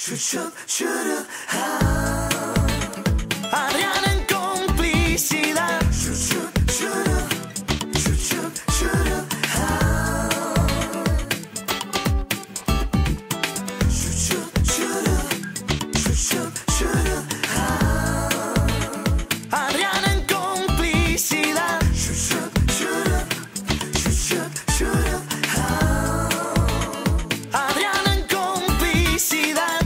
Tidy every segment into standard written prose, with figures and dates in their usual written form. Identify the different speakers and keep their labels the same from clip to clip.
Speaker 1: Adriana en complicidad. Adriana en complicidad. Adriana en complicidad.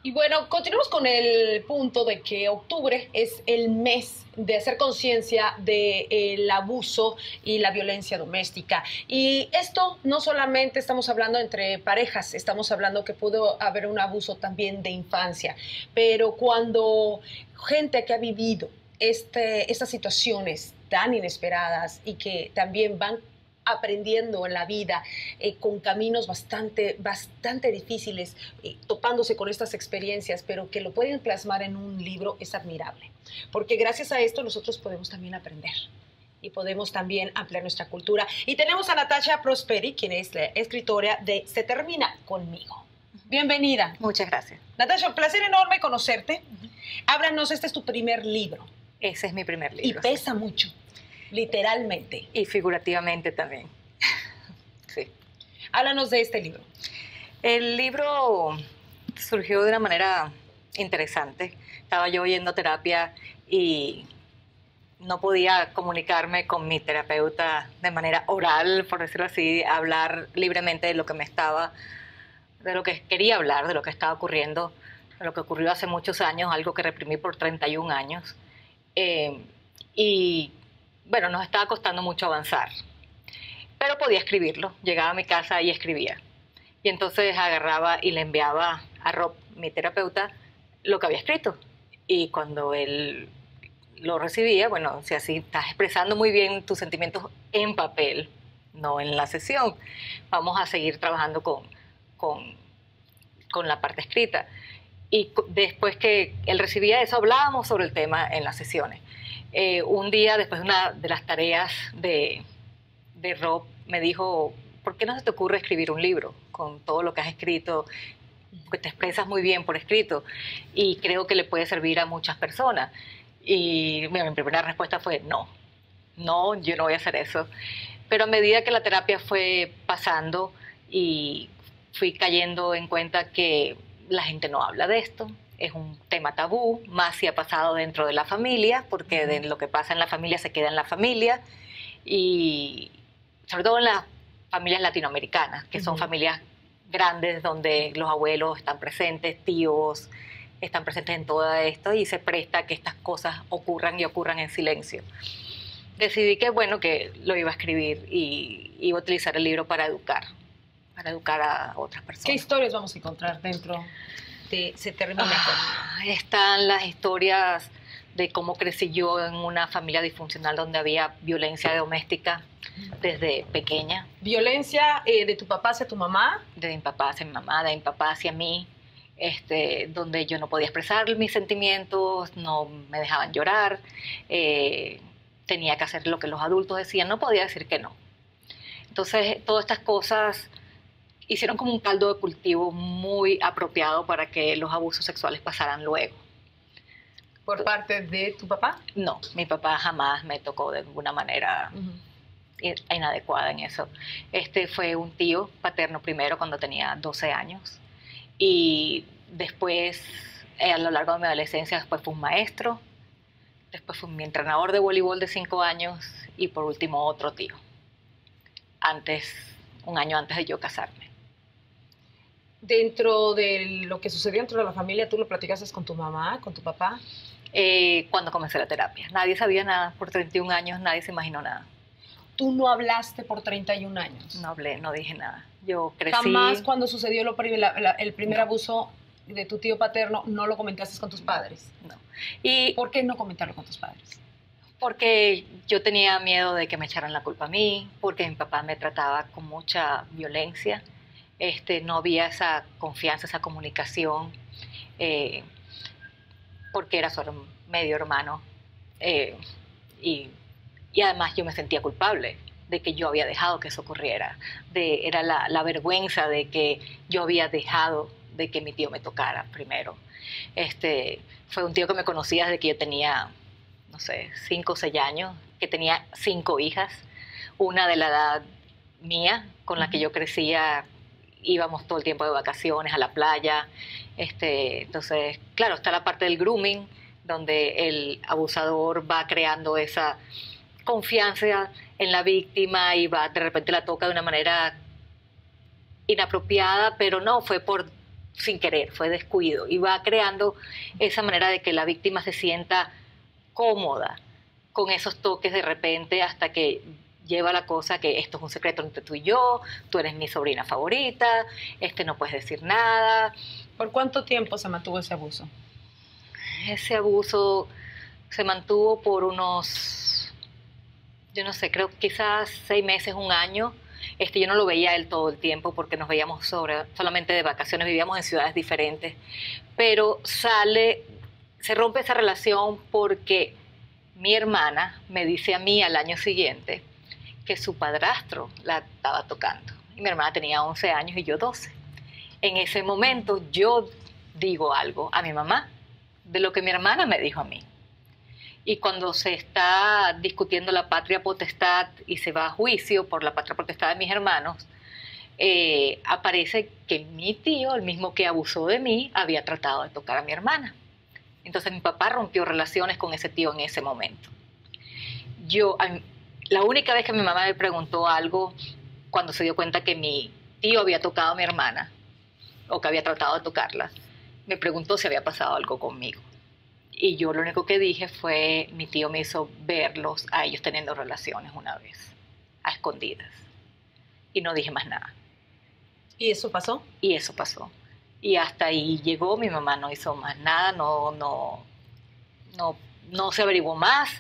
Speaker 2: Y bueno, continuamos con el punto de que octubre es el mes de hacer conciencia del abuso y la violencia doméstica. Y esto no solamente estamos hablando entre parejas, estamos hablando que pudo haber un abuso también de infancia, pero cuando gente que ha vivido estas situaciones tan inesperadas y que también van aprendiendo en la vida con caminos bastante difíciles, topándose con estas experiencias, pero que lo pueden plasmar en un libro, es admirable. Porque gracias a esto nosotros podemos también aprender y podemos también ampliar nuestra cultura. Y tenemos a Natasha Prosperi, quien es la escritora de Se termina conmigo. Bienvenida.
Speaker 3: Muchas gracias.
Speaker 2: Natasha, un placer enorme conocerte. Háblanos, este es tu primer libro.
Speaker 3: Ese es mi primer libro.
Speaker 2: Y pesa mucho. Literalmente.
Speaker 3: Y figurativamente también. Sí.
Speaker 2: Háblanos de este libro.
Speaker 3: El libro surgió de una manera interesante. Estaba yo yendo a terapia y no podía comunicarme con mi terapeuta de manera oral, por decirlo así, hablar libremente de lo que de lo que quería hablar, de lo que estaba ocurriendo, de lo que ocurrió hace muchos años, algo que reprimí por 31 años. Y bueno, nos estaba costando mucho avanzar, pero podía escribirlo. Llegaba a mi casa y escribía. Y entonces agarraba y le enviaba a Rob, mi terapeuta, lo que había escrito. Y cuando él lo recibía, bueno, o sea, si estás expresando muy bien tus sentimientos en papel, no en la sesión, vamos a seguir trabajando con la parte escrita. Y después que él recibía eso, hablábamos sobre el tema en las sesiones. Un día, después de una de las tareas de Rob, me dijo, ¿por qué no se te ocurre escribir un libro con todo lo que has escrito? Porque te expresas muy bien por escrito y creo que le puede servir a muchas personas. Y mi primera respuesta fue no, yo no voy a hacer eso. Pero a medida que la terapia fue pasando y fui cayendo en cuenta que la gente no habla de esto, es un tema tabú, más si ha pasado dentro de la familia, porque de lo que pasa en la familia se queda en la familia, y sobre todo en las familias latinoamericanas, que son familias grandes donde los abuelos están presentes, tíos están presentes en todo esto y se presta a que estas cosas ocurran y ocurran en silencio. Decidí que bueno, que lo iba a escribir y iba a utilizar el libro para educar a otras personas.
Speaker 2: ¿Qué historias vamos a encontrar dentro de Se termina conmigo?
Speaker 3: Están las historias de cómo crecí yo en una familia disfuncional donde había violencia doméstica desde pequeña.
Speaker 2: ¿Violencia de tu papá hacia tu mamá?
Speaker 3: De mi papá hacia mi mamá, de mi papá hacia mí, donde yo no podía expresar mis sentimientos, no me dejaban llorar, tenía que hacer lo que los adultos decían, no podía decir que no. Entonces, todas estas cosas hicieron como un caldo de cultivo muy apropiado para que los abusos sexuales pasaran luego.
Speaker 2: ¿Por parte de tu papá?
Speaker 3: No, mi papá jamás me tocó de ninguna manera inadecuada en eso. Fue un tío paterno primero cuando tenía 12 años y después, a lo largo de mi adolescencia, después fue un maestro, después fue mi entrenador de voleibol de 5 años y por último otro tío, un año antes de yo casarme.
Speaker 2: Dentro de lo que sucedió dentro de la familia, ¿tú lo platicaste con tu mamá, con tu papá?
Speaker 3: Cuando comencé la terapia. Nadie sabía nada. Por 31 años nadie se imaginó nada.
Speaker 2: ¿Tú no hablaste por 31 años?
Speaker 3: No hablé, no dije nada. Yo crecí...
Speaker 2: ¿Jamás cuando sucedió el primer abuso de tu tío paterno no lo comentaste con tus padres?
Speaker 3: No.
Speaker 2: ¿Y por qué no comentarlo con tus padres?
Speaker 3: Porque yo tenía miedo de que me echaran la culpa a mí, porque mi papá me trataba con mucha violencia. No había esa confianza, esa comunicación. porque era su medio hermano. eh, y, y además yo me sentía culpable de que yo había dejado que eso ocurriera. Era la vergüenza de que yo había dejado de que mi tío me tocara primero. Fue un tío que me conocía desde que yo tenía, no sé, 5 o 6 años, que tenía 5 hijas, una de la edad mía, con la que yo crecía, íbamos todo el tiempo de vacaciones a la playa. Entonces, claro, está la parte del grooming, donde el abusador va creando esa confianza en la víctima y de repente la toca de una manera inapropiada, pero no, fue sin querer, fue descuido, y va creando esa manera de que la víctima se sienta cómoda con esos toques de repente, hasta que lleva la cosa que esto es un secreto entre tú y yo, tú eres mi sobrina favorita, no puedes decir nada.
Speaker 2: ¿Por cuánto tiempo se mantuvo ese abuso?
Speaker 3: Ese abuso se mantuvo por unos, yo no sé, creo que quizás 6 meses, 1 año. Yo no lo veía a él todo el tiempo porque nos veíamos solamente de vacaciones, vivíamos en ciudades diferentes. Pero se rompe esa relación porque mi hermana me dice a mí al año siguiente que su padrastro la estaba tocando. Y mi hermana tenía 11 años y yo 12. En ese momento yo digo algo a mi mamá de lo que mi hermana me dijo a mí. Y cuando se está discutiendo la patria potestad y se va a juicio por la patria potestad de mis hermanos, aparece que mi tío, el mismo que abusó de mí, había tratado de tocar a mi hermana. Entonces mi papá rompió relaciones con ese tío en ese momento. La única vez que mi mamá me preguntó algo, cuando se dio cuenta que mi tío había tocado a mi hermana, o que había tratado de tocarla, me preguntó si había pasado algo conmigo. Y yo lo único que dije fue, mi tío me hizo verlos a ellos teniendo relaciones una vez, a escondidas. Y no dije más nada.
Speaker 2: ¿Y eso pasó?
Speaker 3: Y eso pasó. Y hasta ahí llegó, mi mamá no hizo más nada, no se averiguó más.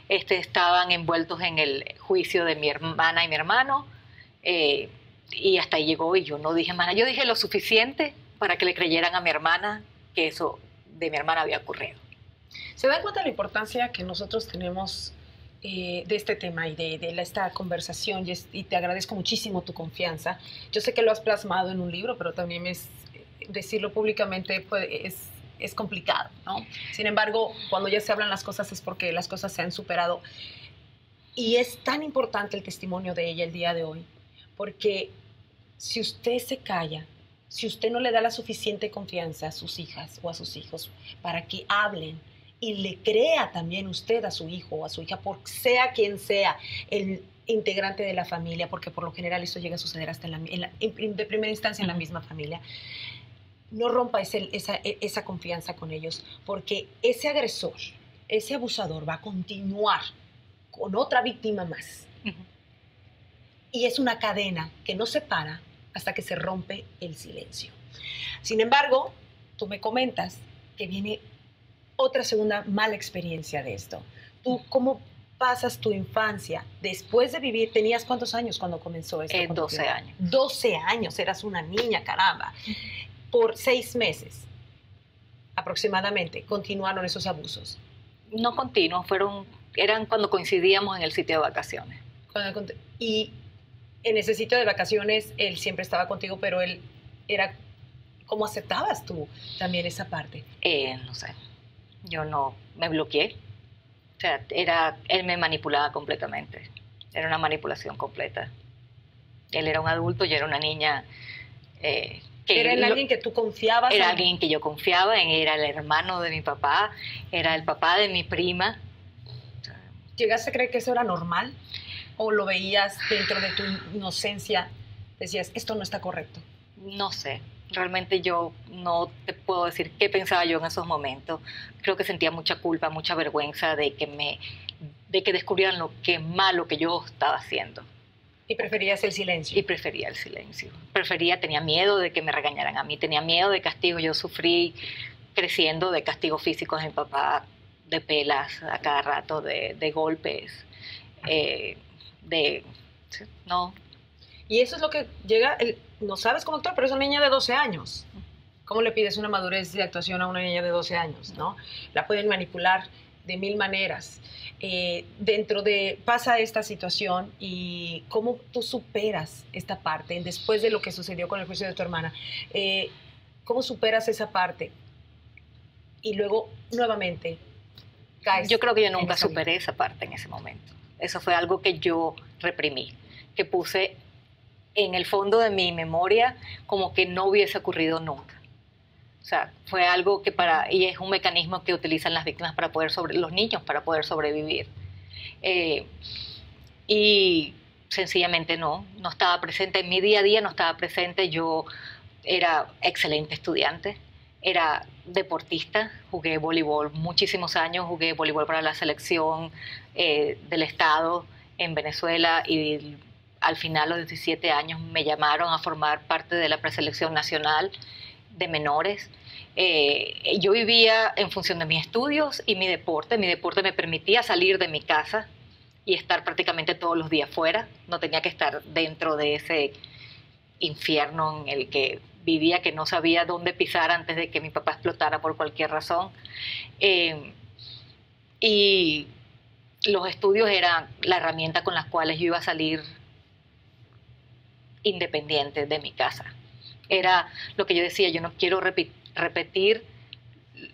Speaker 3: Estaban envueltos en el juicio de mi hermana y mi hermano. Y hasta ahí llegó y yo no dije más nada. Yo dije lo suficiente para que le creyeran a mi hermana que eso de mi hermana había ocurrido.
Speaker 2: ¿Se da cuenta de la importancia que nosotros tenemos de este tema y de esta conversación? Y te agradezco muchísimo tu confianza. Yo sé que lo has plasmado en un libro, pero también decirlo públicamente es complicado, ¿no? Sin embargo, cuando ya se hablan las cosas es porque las cosas se han superado. Y es tan importante el testimonio de ella el día de hoy, porque si usted se calla, si usted no le da la suficiente confianza a sus hijas o a sus hijos para que hablen, y le crea también usted a su hijo o a su hija, por sea quien sea el integrante de la familia, porque por lo general eso llega a suceder hasta de primera instancia en la misma familia, no rompa esa confianza con ellos, porque ese agresor, ese abusador va a continuar con otra víctima más. Y es una cadena que no se para hasta que se rompe el silencio. Sin embargo, tú me comentas que viene otra segunda mala experiencia de esto. ¿Tú cómo pasas tu infancia después de vivir? ¿Tenías cuántos años cuando comenzó esto?
Speaker 3: 12 años.
Speaker 2: 12 años, eras una niña, caramba. Por 6 meses aproximadamente continuaron esos abusos.
Speaker 3: No continuos, eran cuando coincidíamos en el sitio de vacaciones.
Speaker 2: Y en ese sitio de vacaciones él siempre estaba contigo, pero él era... ¿Cómo aceptabas tú también esa parte?
Speaker 3: No sé. Yo no me bloqueé. O sea, él me manipulaba completamente. Era una manipulación completa. Él era un adulto, yo era una niña.
Speaker 2: ¿Era en alguien que tú confiabas?
Speaker 3: Era alguien que yo confiaba en, era el hermano de mi papá, era el papá de mi prima.
Speaker 2: ¿Llegaste a creer que eso era normal? ¿O lo veías dentro de tu inocencia? Decías, esto no está correcto.
Speaker 3: No sé. Realmente yo no te puedo decir qué pensaba yo en esos momentos. Creo que sentía mucha culpa, mucha vergüenza de que descubrieran lo que malo que yo estaba haciendo.
Speaker 2: ¿Y preferías el silencio?
Speaker 3: Y prefería el silencio. Tenía miedo de que me regañaran a mí, tenía miedo de castigo. Yo sufrí creciendo de castigos físicos de mi papá, de pelas a cada rato, de golpes, no.
Speaker 2: Y eso es lo que llega, no sabes cómo actuar, pero es una niña de 12 años. ¿Cómo le pides una madurez de actuación a una niña de 12 años, no? La pueden manipular de mil maneras. Pasa esta situación y cómo tú superas esta parte después de lo que sucedió con el juicio de tu hermana. ¿Cómo superas esa parte? Y luego, nuevamente, caes.
Speaker 3: Yo creo que yo nunca superé esa parte en ese momento. Eso fue algo que yo reprimí, que puse en el fondo de mi memoria como que no hubiese ocurrido nunca. O sea, fue algo que y es un mecanismo que utilizan las víctimas para poder los niños para poder sobrevivir. Y sencillamente no estaba presente. En mi día a día no estaba presente. Yo era excelente estudiante, era deportista, jugué voleibol muchísimos años, jugué voleibol para la selección del estado en Venezuela y al final, a los 17 años, me llamaron a formar parte de la preselección nacional de menores. Yo vivía en función de mis estudios y mi deporte. Mi deporte me permitía salir de mi casa y estar prácticamente todos los días fuera. No tenía que estar dentro de ese infierno en el que vivía, que no sabía dónde pisar antes de que mi papá explotara por cualquier razón. Y los estudios eran la herramienta con las cuales yo iba a salir independiente de mi casa. Era lo que yo decía, yo no quiero repetir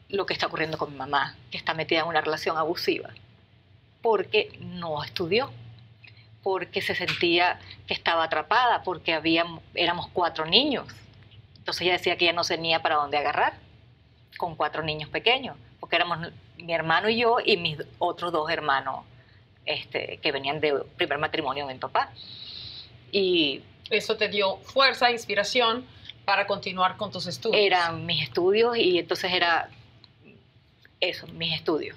Speaker 3: lo que está ocurriendo con mi mamá, que está metida en una relación abusiva, porque no estudió, porque se sentía que estaba atrapada, porque éramos 4 niños. Entonces ella decía que ella no tenía para dónde agarrar con 4 niños pequeños, porque éramos mi hermano y yo y mis otros 2 hermanos que venían de primer matrimonio de mi papá. Y
Speaker 2: eso te dio fuerza, inspiración para continuar con tus estudios.
Speaker 3: Eran mis estudios y entonces era eso, mis estudios.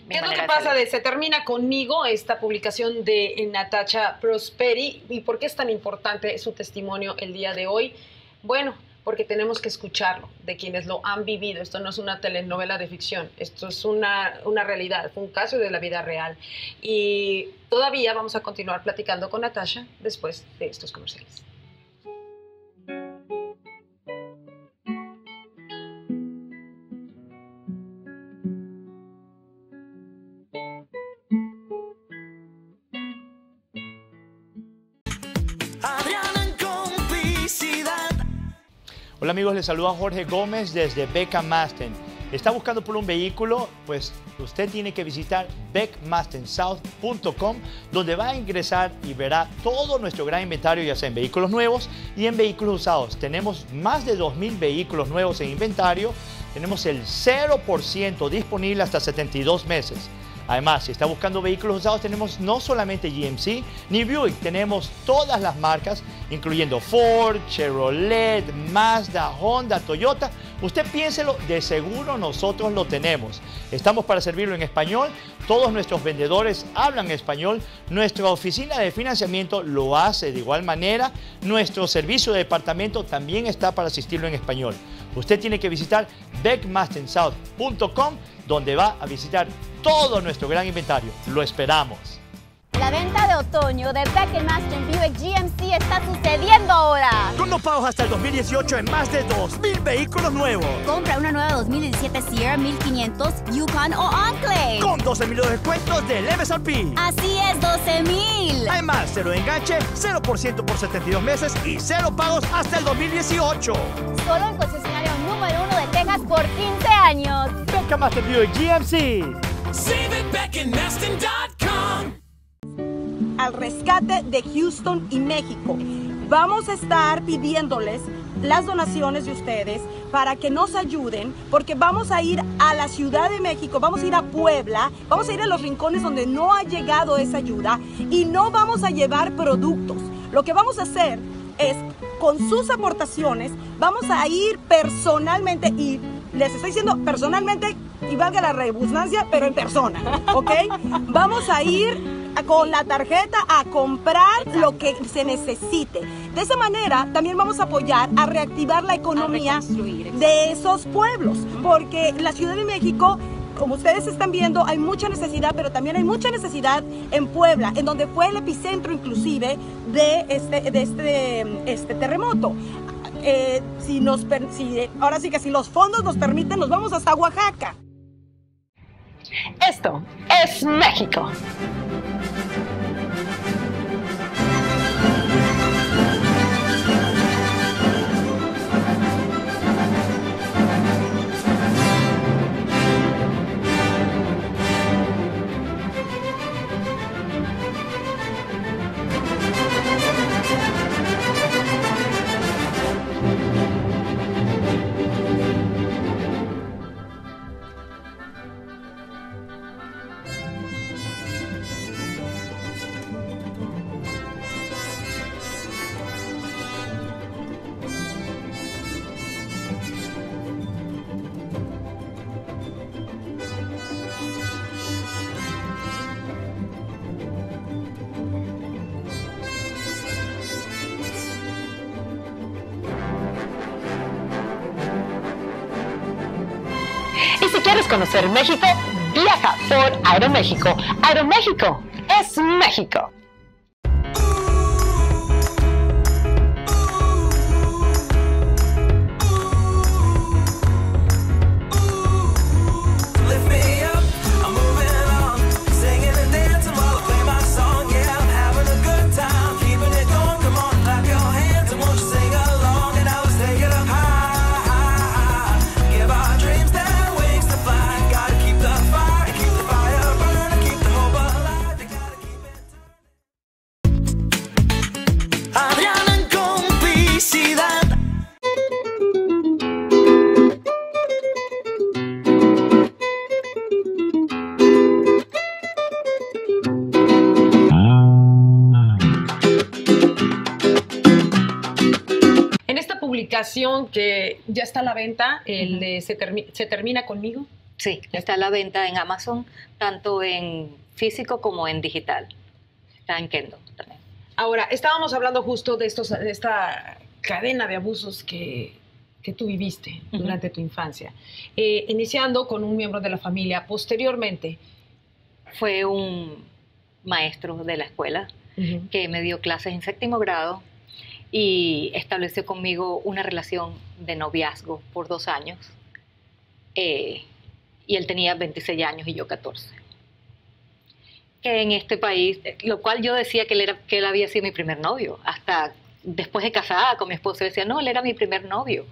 Speaker 2: ¿Qué es lo que pasa Se termina conmigo, esta publicación de Natasha Prosperi? ¿Y por qué es tan importante su testimonio el día de hoy? Bueno, porque tenemos que escucharlo de quienes lo han vivido. Esto no es una telenovela de ficción, esto es una realidad, fue un caso de la vida real. Y todavía vamos a continuar platicando con Natasha después de estos comerciales.
Speaker 4: Hola amigos, les saluda Jorge Gómez desde Beca Masten. ¿Está buscando por un vehículo? Pues usted tiene que visitar becmastensouth.com, donde va a ingresar y verá todo nuestro gran inventario, ya sea en vehículos nuevos y en vehículos usados. Tenemos más de 2,000 vehículos nuevos en inventario. Tenemos el 0% disponible hasta 72 meses. Además, si está buscando vehículos usados, tenemos no solamente GMC ni Buick, tenemos todas las marcas, incluyendo Ford, Chevrolet, Mazda, Honda, Toyota. Usted piénselo, de seguro nosotros lo tenemos. Estamos para servirlo en español, todos nuestros vendedores hablan español, nuestra oficina de financiamiento lo hace de igual manera, nuestro servicio de departamento también está para asistirlo en español. Usted tiene que visitar becmastensouth.com, donde va a visitar todo nuestro gran inventario. Lo esperamos.
Speaker 5: La venta de otoño de Beck & Masten Buick GMC está sucediendo ahora.
Speaker 4: Con no pagos hasta el 2018 en más de 2,000 vehículos nuevos.
Speaker 5: Compra una nueva 2017 Sierra 1500, Yukon o Enclave.
Speaker 4: Con 12,000 de descuentos del MSRP.
Speaker 5: Así es, 12,000.
Speaker 4: Además, 0 de enganche, 0% por 72 meses y 0 pagos hasta el 2018.
Speaker 5: Solo en concesionario número 1 de Texas por 15 años.
Speaker 4: Beck & Masten Buick GMC.
Speaker 1: Save it beckandmaston.com.
Speaker 6: Al rescate de Houston y México. Vamos a estar pidiéndoles las donaciones de ustedes para que nos ayuden, porque vamos a ir a la Ciudad de México, vamos a ir a Puebla, vamos a ir a los rincones donde no ha llegado esa ayuda y no vamos a llevar productos. Lo que vamos a hacer es, con sus aportaciones, vamos a ir personalmente, y les estoy diciendo personalmente, y valga la redundancia, pero en persona, ¿ok? Vamos a ir con la tarjeta a comprar lo que se necesite. De esa manera también vamos a apoyar a reactivar la economía de esos pueblos, porque la Ciudad de México, como ustedes están viendo, hay mucha necesidad, pero también hay mucha necesidad en Puebla, en donde fue el epicentro inclusive de este terremoto. ahora sí que si los fondos nos permiten, nos vamos hasta Oaxaca.
Speaker 2: Esto es México. Y si quieres conocer México, viaja por Aeroméxico. Aeroméxico es México.
Speaker 1: Lift me up, I'm moving on, singing and dancing while I play my song. Yeah, I'm having a good time, keeping it going. Come on, clap your hands and won't you sing along? And now let's take it up high. Give our dreams their wings to fly. Gotta keep the fire burning, keep the hope alive. You gotta keep it. Adriana en complicidad.
Speaker 2: En esta publicación que ya está a la venta, el de Se termina conmigo.
Speaker 3: Sí, está a la venta en Amazon, tanto en físico como en digital. Está en Kindle también.
Speaker 2: Ahora, estábamos hablando justo de esta cadena de abusos que tú viviste durante tu infancia, iniciando con un miembro de la familia. Posteriormente,
Speaker 3: Fue un maestro de la escuela que me dio clases en 7º grado y estableció conmigo una relación de noviazgo por 2 años. Y él tenía 26 años y yo 14. Que en este país, lo cual yo decía que él había sido mi primer novio. Hasta después de casada con mi esposo, decía, no, él era mi primer novio.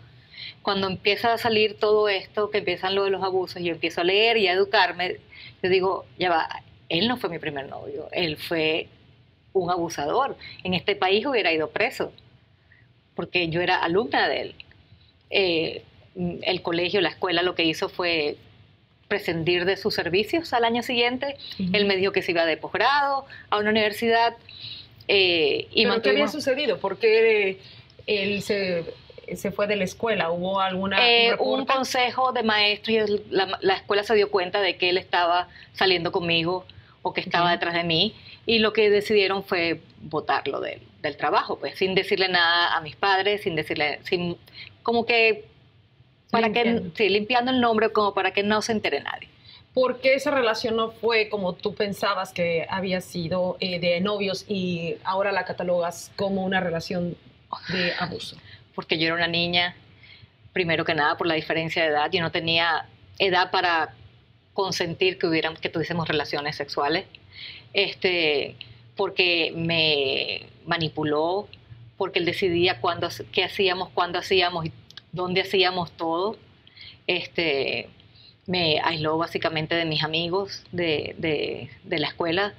Speaker 3: Cuando empieza a salir todo esto, que empiezan lo de los abusos, yo empiezo a leer y a educarme, yo digo, ya va, él no fue mi primer novio, él fue un abusador. En este país hubiera ido preso, porque yo era alumna de él. El colegio, la escuela, lo que hizo fue prescindir de sus servicios al año siguiente. Él me dijo que se iba de posgrado a una universidad.
Speaker 2: ¿Pero qué había sucedido? ¿Por qué él se fue de la escuela? ¿Hubo alguna
Speaker 3: un consejo de maestros y la escuela se dio cuenta de que él estaba saliendo conmigo o que estaba detrás de mí, y lo que decidieron fue botarlo del trabajo, pues sin decirle nada a mis padres, como que limpiando el nombre, como para que no se entere nadie.
Speaker 2: ¿Por qué esa relación no fue como tú pensabas que había sido, de novios, y ahora la catalogas como una relación de abuso?
Speaker 3: Porque yo era una niña, primero que nada por la diferencia de edad. Yo no tenía edad para consentir que tuviésemos relaciones sexuales. Porque me manipuló, porque él decidía qué hacíamos, cuándo hacíamos y dónde hacíamos todo. Me aisló básicamente de mis amigos de la escuela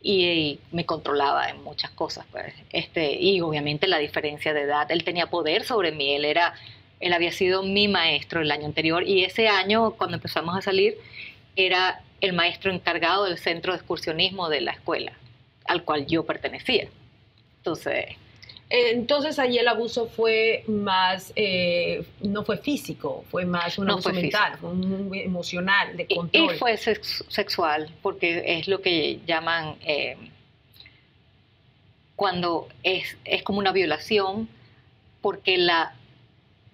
Speaker 3: y me controlaba en muchas cosas, pues. Y obviamente la diferencia de edad. Él tenía poder sobre mí. Él había sido mi maestro el año anterior, y ese año, cuando empezamos a salir, era el maestro encargado del centro de excursionismo de la escuela, al cual yo pertenecía.
Speaker 2: Entonces ahí el abuso fue más, no fue físico, fue más un abuso mental, fue un emocional, de control.
Speaker 3: Y fue sexual, porque es lo que llaman, cuando es como una violación, porque la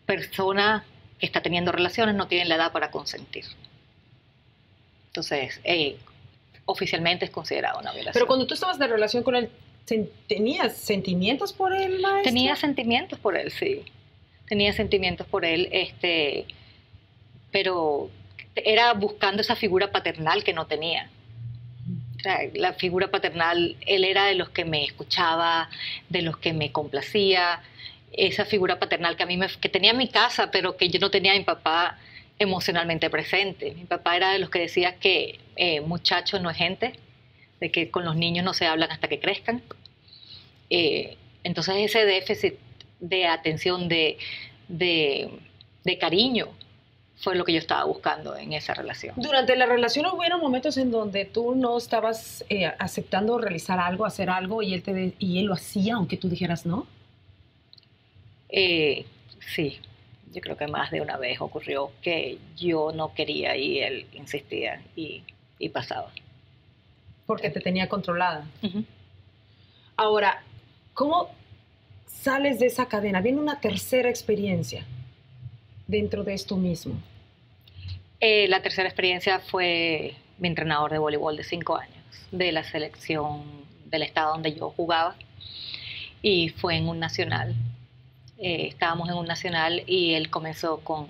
Speaker 3: persona que está teniendo relaciones no tiene la edad para consentir. Entonces, oficialmente es considerado una violación.
Speaker 2: Pero cuando tú estabas de relación con él, ¿tenías sentimientos por él, maestro?
Speaker 3: Tenía sentimientos por él, sí. tenía sentimientos por él, pero era buscando esa figura paternal que no tenía. O sea, la figura paternal, él era de los que me escuchaba, de los que me complacía, esa figura paternal que que tenía en mi casa, pero que yo no tenía a mi papá emocionalmente presente. Mi papá era de los que decía que muchacho no es gente, de que con los niños no se hablan hasta que crezcan. Entonces ese déficit de atención, de cariño, fue lo que yo estaba buscando en esa relación.
Speaker 2: Durante la relación hubieron momentos en donde tú no estabas aceptando realizar algo, hacer algo, y él lo hacía aunque tú dijeras no.
Speaker 3: Sí, yo creo que más de una vez ocurrió que yo no quería y él insistía y pasaba.
Speaker 2: Porque te tenía controlada.
Speaker 3: Uh-huh.
Speaker 2: Ahora, ¿cómo sales de esa cadena? Viene una tercera experiencia dentro de esto mismo.
Speaker 3: La tercera experiencia fue mi entrenador de voleibol de 5 años, de la selección del estado donde yo jugaba, y fue en un nacional. Estábamos en un nacional y él comenzó con...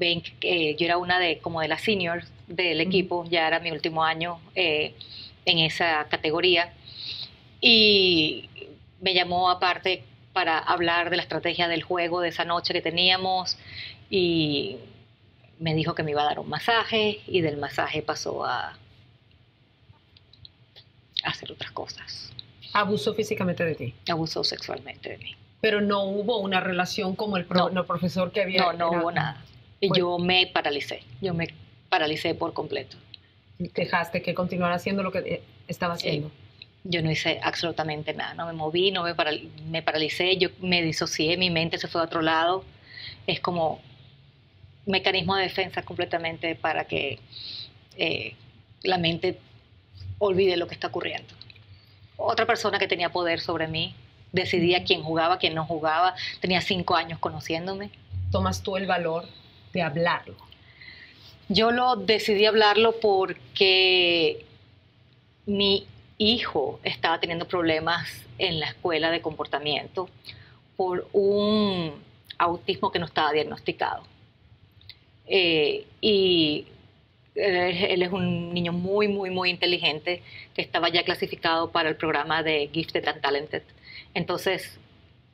Speaker 3: yo era una de las seniors del equipo, ya era mi último año en esa categoría, y me llamó aparte para hablar de la estrategia del juego de esa noche que teníamos, y me dijo que me iba a dar un masaje, y del masaje pasó a hacer otras cosas.
Speaker 2: Abusó físicamente de ti.
Speaker 3: Abusó sexualmente de mí.
Speaker 2: Pero no hubo una relación como el profesor que había.
Speaker 3: No hubo nada. Y yo me paralicé. Yo me paralicé por completo.
Speaker 2: Dejaste que continuara haciendo lo que estaba haciendo.
Speaker 3: Yo no hice absolutamente nada. No me moví, me paralicé, yo me disocié, mi mente se fue a otro lado. Es como mecanismo de defensa completamente para que la mente olvide lo que está ocurriendo. Otra persona que tenía poder sobre mí, decidía quién jugaba, quién no jugaba, tenía 5 años conociéndome.
Speaker 2: ¿Tomas tú el valor de hablarlo?
Speaker 3: Yo decidí hablarlo porque mi hijo estaba teniendo problemas en la escuela de comportamiento por un autismo que no estaba diagnosticado. Y él es un niño muy, muy, muy inteligente que estaba ya clasificado para el programa de Gifted and Talented. Entonces,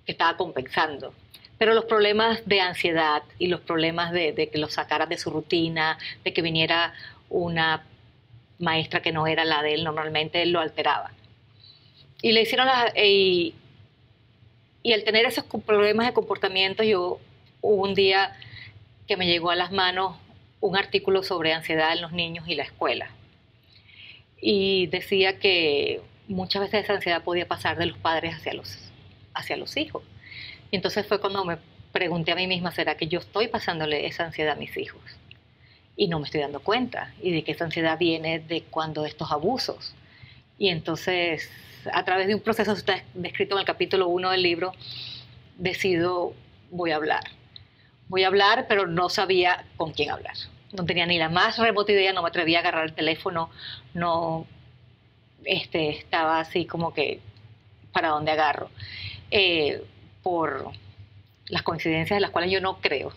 Speaker 3: estaba compensando. Pero los problemas de ansiedad y los problemas de que lo sacaran de su rutina, de que viniera una maestra que no era la de él, normalmente él lo alteraba. Y le hicieron y al tener esos problemas de comportamiento, hubo un día que me llegó a las manos un artículo sobre ansiedad en los niños y la escuela. Y decía que muchas veces esa ansiedad podía pasar de los padres hacia los hijos. Y entonces fue cuando me pregunté a mí misma, ¿será que yo estoy pasándole esa ansiedad a mis hijos? Y no me estoy dando cuenta. Y de que esa ansiedad viene de cuando estos abusos. Y entonces, a través de un proceso que está descrito en el capítulo 1 del libro, decido, voy a hablar. Voy a hablar, pero no sabía con quién hablar. No tenía ni la más remota idea, no me atrevía a agarrar el teléfono, no estaba así como que, ¿para dónde agarro? Por las coincidencias de las cuales yo no creo.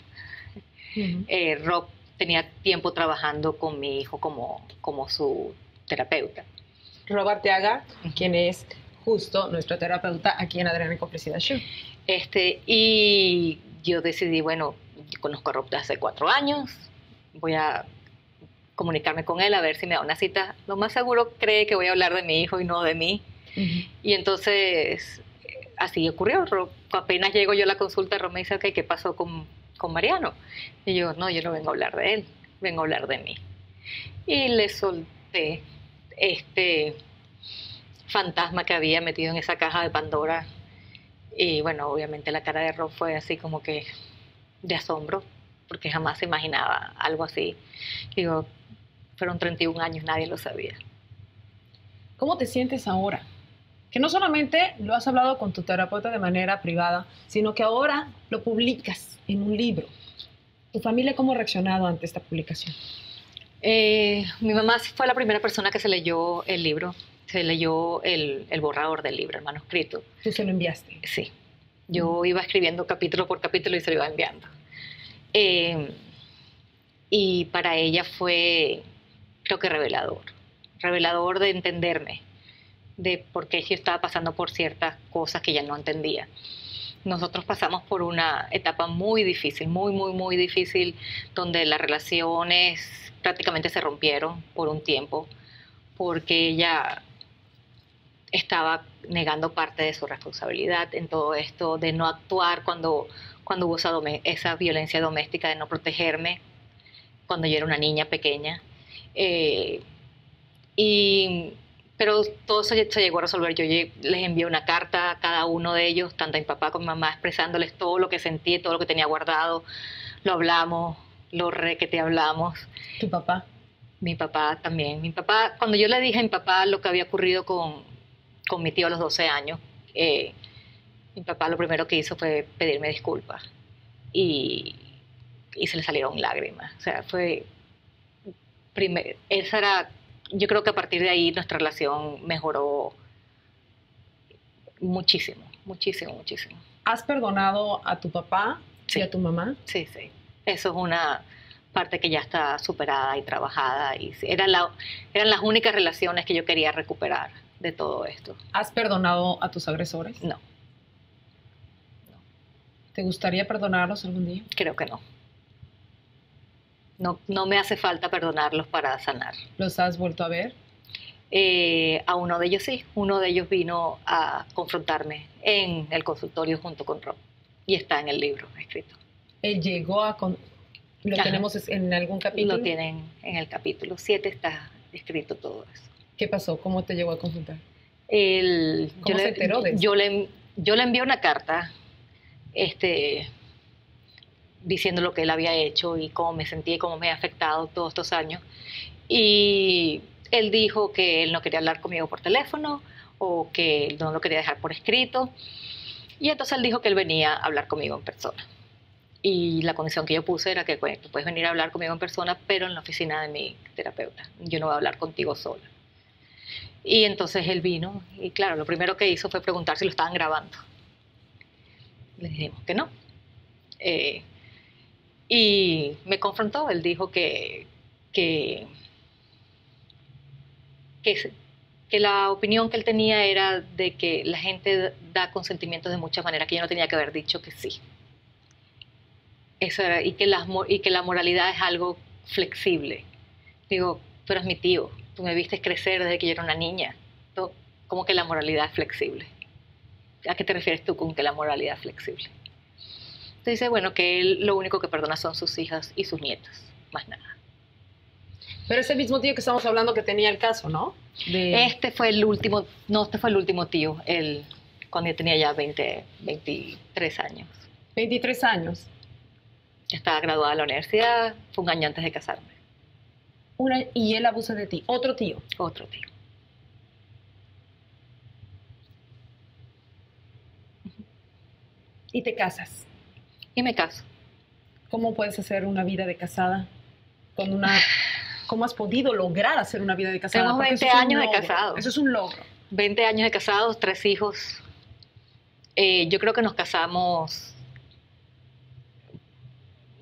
Speaker 3: Uh-huh. Rob tenía tiempo trabajando con mi hijo como su terapeuta.
Speaker 2: Rob Arteaga, uh-huh, quien es justo nuestro terapeuta aquí en Adriana y Complicidad Show.
Speaker 3: Y yo decidí, bueno, yo conozco a Rob desde hace 4 años, voy a comunicarme con él a ver si me da una cita. Lo más seguro cree que voy a hablar de mi hijo y no de mí. Uh-huh. Y entonces, así ocurrió. Apenas llego yo a la consulta, Rob me dice, okay, ¿qué pasó con Mariano? Y yo no vengo a hablar de él, vengo a hablar de mí. Y le solté este fantasma que había metido en esa caja de Pandora. Y bueno, obviamente la cara de Rob fue así como que de asombro, porque jamás se imaginaba algo así. Digo, fueron 31 años, nadie lo sabía.
Speaker 2: ¿Cómo te sientes ahora? Que no solamente lo has hablado con tu terapeuta de manera privada, sino que ahora lo publicas en un libro. ¿Tu familia cómo ha reaccionado ante esta publicación?
Speaker 3: Mi mamá fue la primera persona que se leyó el libro. Se leyó el borrador del libro, el manuscrito.
Speaker 2: ¿Tú se lo enviaste?
Speaker 3: Sí. Yo iba escribiendo capítulo por capítulo y se lo iba enviando. Y para ella fue, creo que revelador de entenderme, de por qué yo estaba pasando por ciertas cosas que ella no entendía. Nosotros pasamos por una etapa muy difícil, muy difícil, donde las relaciones prácticamente se rompieron por un tiempo, porque ella estaba negando parte de su responsabilidad en todo esto, de no actuar cuando hubo esa violencia doméstica, de no protegerme cuando yo era una niña pequeña. Pero todo eso se llegó a resolver. Yo les envié una carta a cada uno de ellos, tanto a mi papá como a mi mamá, expresándoles todo lo que sentí, todo lo que tenía guardado. Lo hablamos, te hablamos.
Speaker 2: ¿Tu papá?
Speaker 3: Mi papá también. Mi papá, cuando yo le dije a mi papá lo que había ocurrido con mi tío a los 12 años, mi papá lo primero que hizo fue pedirme disculpas. Y se le salieron lágrimas. O sea, yo creo que a partir de ahí nuestra relación mejoró muchísimo.
Speaker 2: ¿Has perdonado a tu papá y a tu mamá?
Speaker 3: Sí. Eso es una parte que ya está superada y trabajada. Y eran las únicas relaciones que yo quería recuperar de todo esto.
Speaker 2: ¿Has perdonado a tus agresores?
Speaker 3: No.
Speaker 2: ¿Te gustaría perdonarlos algún día?
Speaker 3: Creo que no. No me hace falta perdonarlos para sanar.
Speaker 2: ¿Los has vuelto a ver?
Speaker 3: A uno de ellos sí. Uno de ellos vino a confrontarme en el consultorio junto con Rob. Y está en el libro escrito.
Speaker 2: Él llegó a... ¿Lo
Speaker 3: Ajá.
Speaker 2: tenemos en algún capítulo?
Speaker 3: Lo tienen en el capítulo 7, está escrito todo eso.
Speaker 2: ¿Qué pasó? ¿Cómo te llegó a confrontar?
Speaker 3: ¿Cómo
Speaker 2: se enteró de eso?
Speaker 3: Yo le envié una carta diciendo lo que él había hecho y cómo me sentía y cómo me había afectado todos estos años. Y él dijo que él no quería hablar conmigo por teléfono o que él no lo quería dejar por escrito. Y entonces él dijo que él venía a hablar conmigo en persona. Y la condición que yo puse era que tú puedes venir a hablar conmigo en persona, pero en la oficina de mi terapeuta. Yo no voy a hablar contigo sola. Y entonces él vino y claro, lo primero que hizo fue preguntar si lo estaban grabando. Le dijimos que no. Y me confrontó. Él dijo que la opinión que él tenía era de que la gente da consentimientos de muchas maneras, que yo no tenía que haber dicho que sí. Eso era, y que la moralidad es algo flexible. Digo, tú eres mi tío, tú me viste crecer desde que yo era una niña. ¿Cómo que la moralidad es flexible? ¿A qué te refieres tú con que la moralidad es flexible? Entonces dice, bueno, que él lo único que perdona son sus hijas y sus nietas, más nada.
Speaker 2: Pero es el mismo tío que estamos hablando que tenía el caso, ¿no?
Speaker 3: Este fue el último tío, cuando yo tenía ya 23 años.
Speaker 2: 23 años.
Speaker 3: Estaba graduada de la universidad, fue un año antes de casarme.
Speaker 2: Y él abusa de ti. ¿Otro tío?
Speaker 3: Otro tío.
Speaker 2: Y te casas.
Speaker 3: Y me caso.
Speaker 2: ¿Cómo puedes hacer una vida de casada con una... ¿Cómo has podido lograr hacer una vida de casada?
Speaker 3: Tenemos
Speaker 2: Porque
Speaker 3: 20
Speaker 2: eso es un
Speaker 3: años de
Speaker 2: logro.
Speaker 3: casados.
Speaker 2: Eso es un logro.
Speaker 3: 20 años de casados, 3 hijos. Yo creo que nos casamos,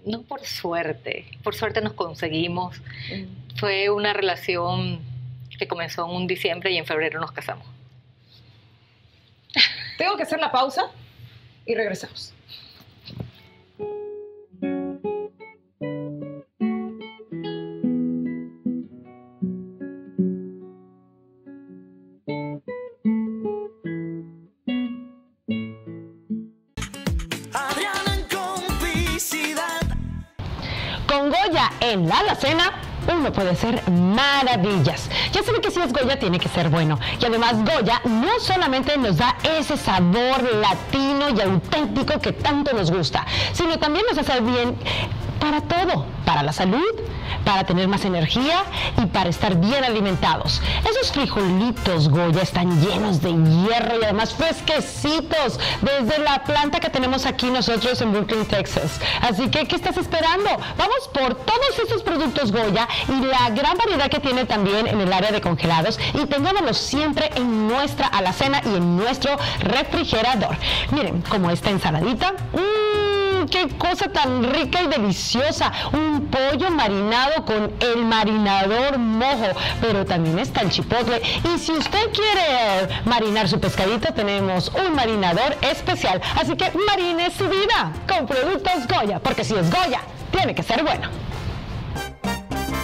Speaker 3: no por suerte nos conseguimos. Fue una relación que comenzó en un diciembre y en febrero nos casamos.
Speaker 2: Tengo que hacer la pausa y regresamos.
Speaker 1: Adriana en complicidad.
Speaker 7: Con Goya en la alacena, uno puede hacer maravillas. Ya sabe que si es Goya tiene que ser bueno. Y además Goya no solamente nos da ese sabor latino y auténtico que tanto nos gusta, sino también nos hace bien para todo, para la salud, para tener más energía y para estar bien alimentados. Esos frijolitos Goya están llenos de hierro y además fresquecitos desde la planta que tenemos aquí nosotros en Brooklyn, Texas. Así que, ¿qué estás esperando? Vamos por todos estos productos Goya y la gran variedad que tiene también en el área de congelados y tengámoslos siempre en nuestra alacena y en nuestro refrigerador. Miren, como esta ensaladita. ¡Qué cosa tan rica y deliciosa! Un pollo marinado con el marinador mojo, pero también está el chipotle. Y si usted quiere marinar su pescadito, tenemos un marinador especial. Así que marine su vida con productos Goya, porque si es Goya, tiene que ser bueno.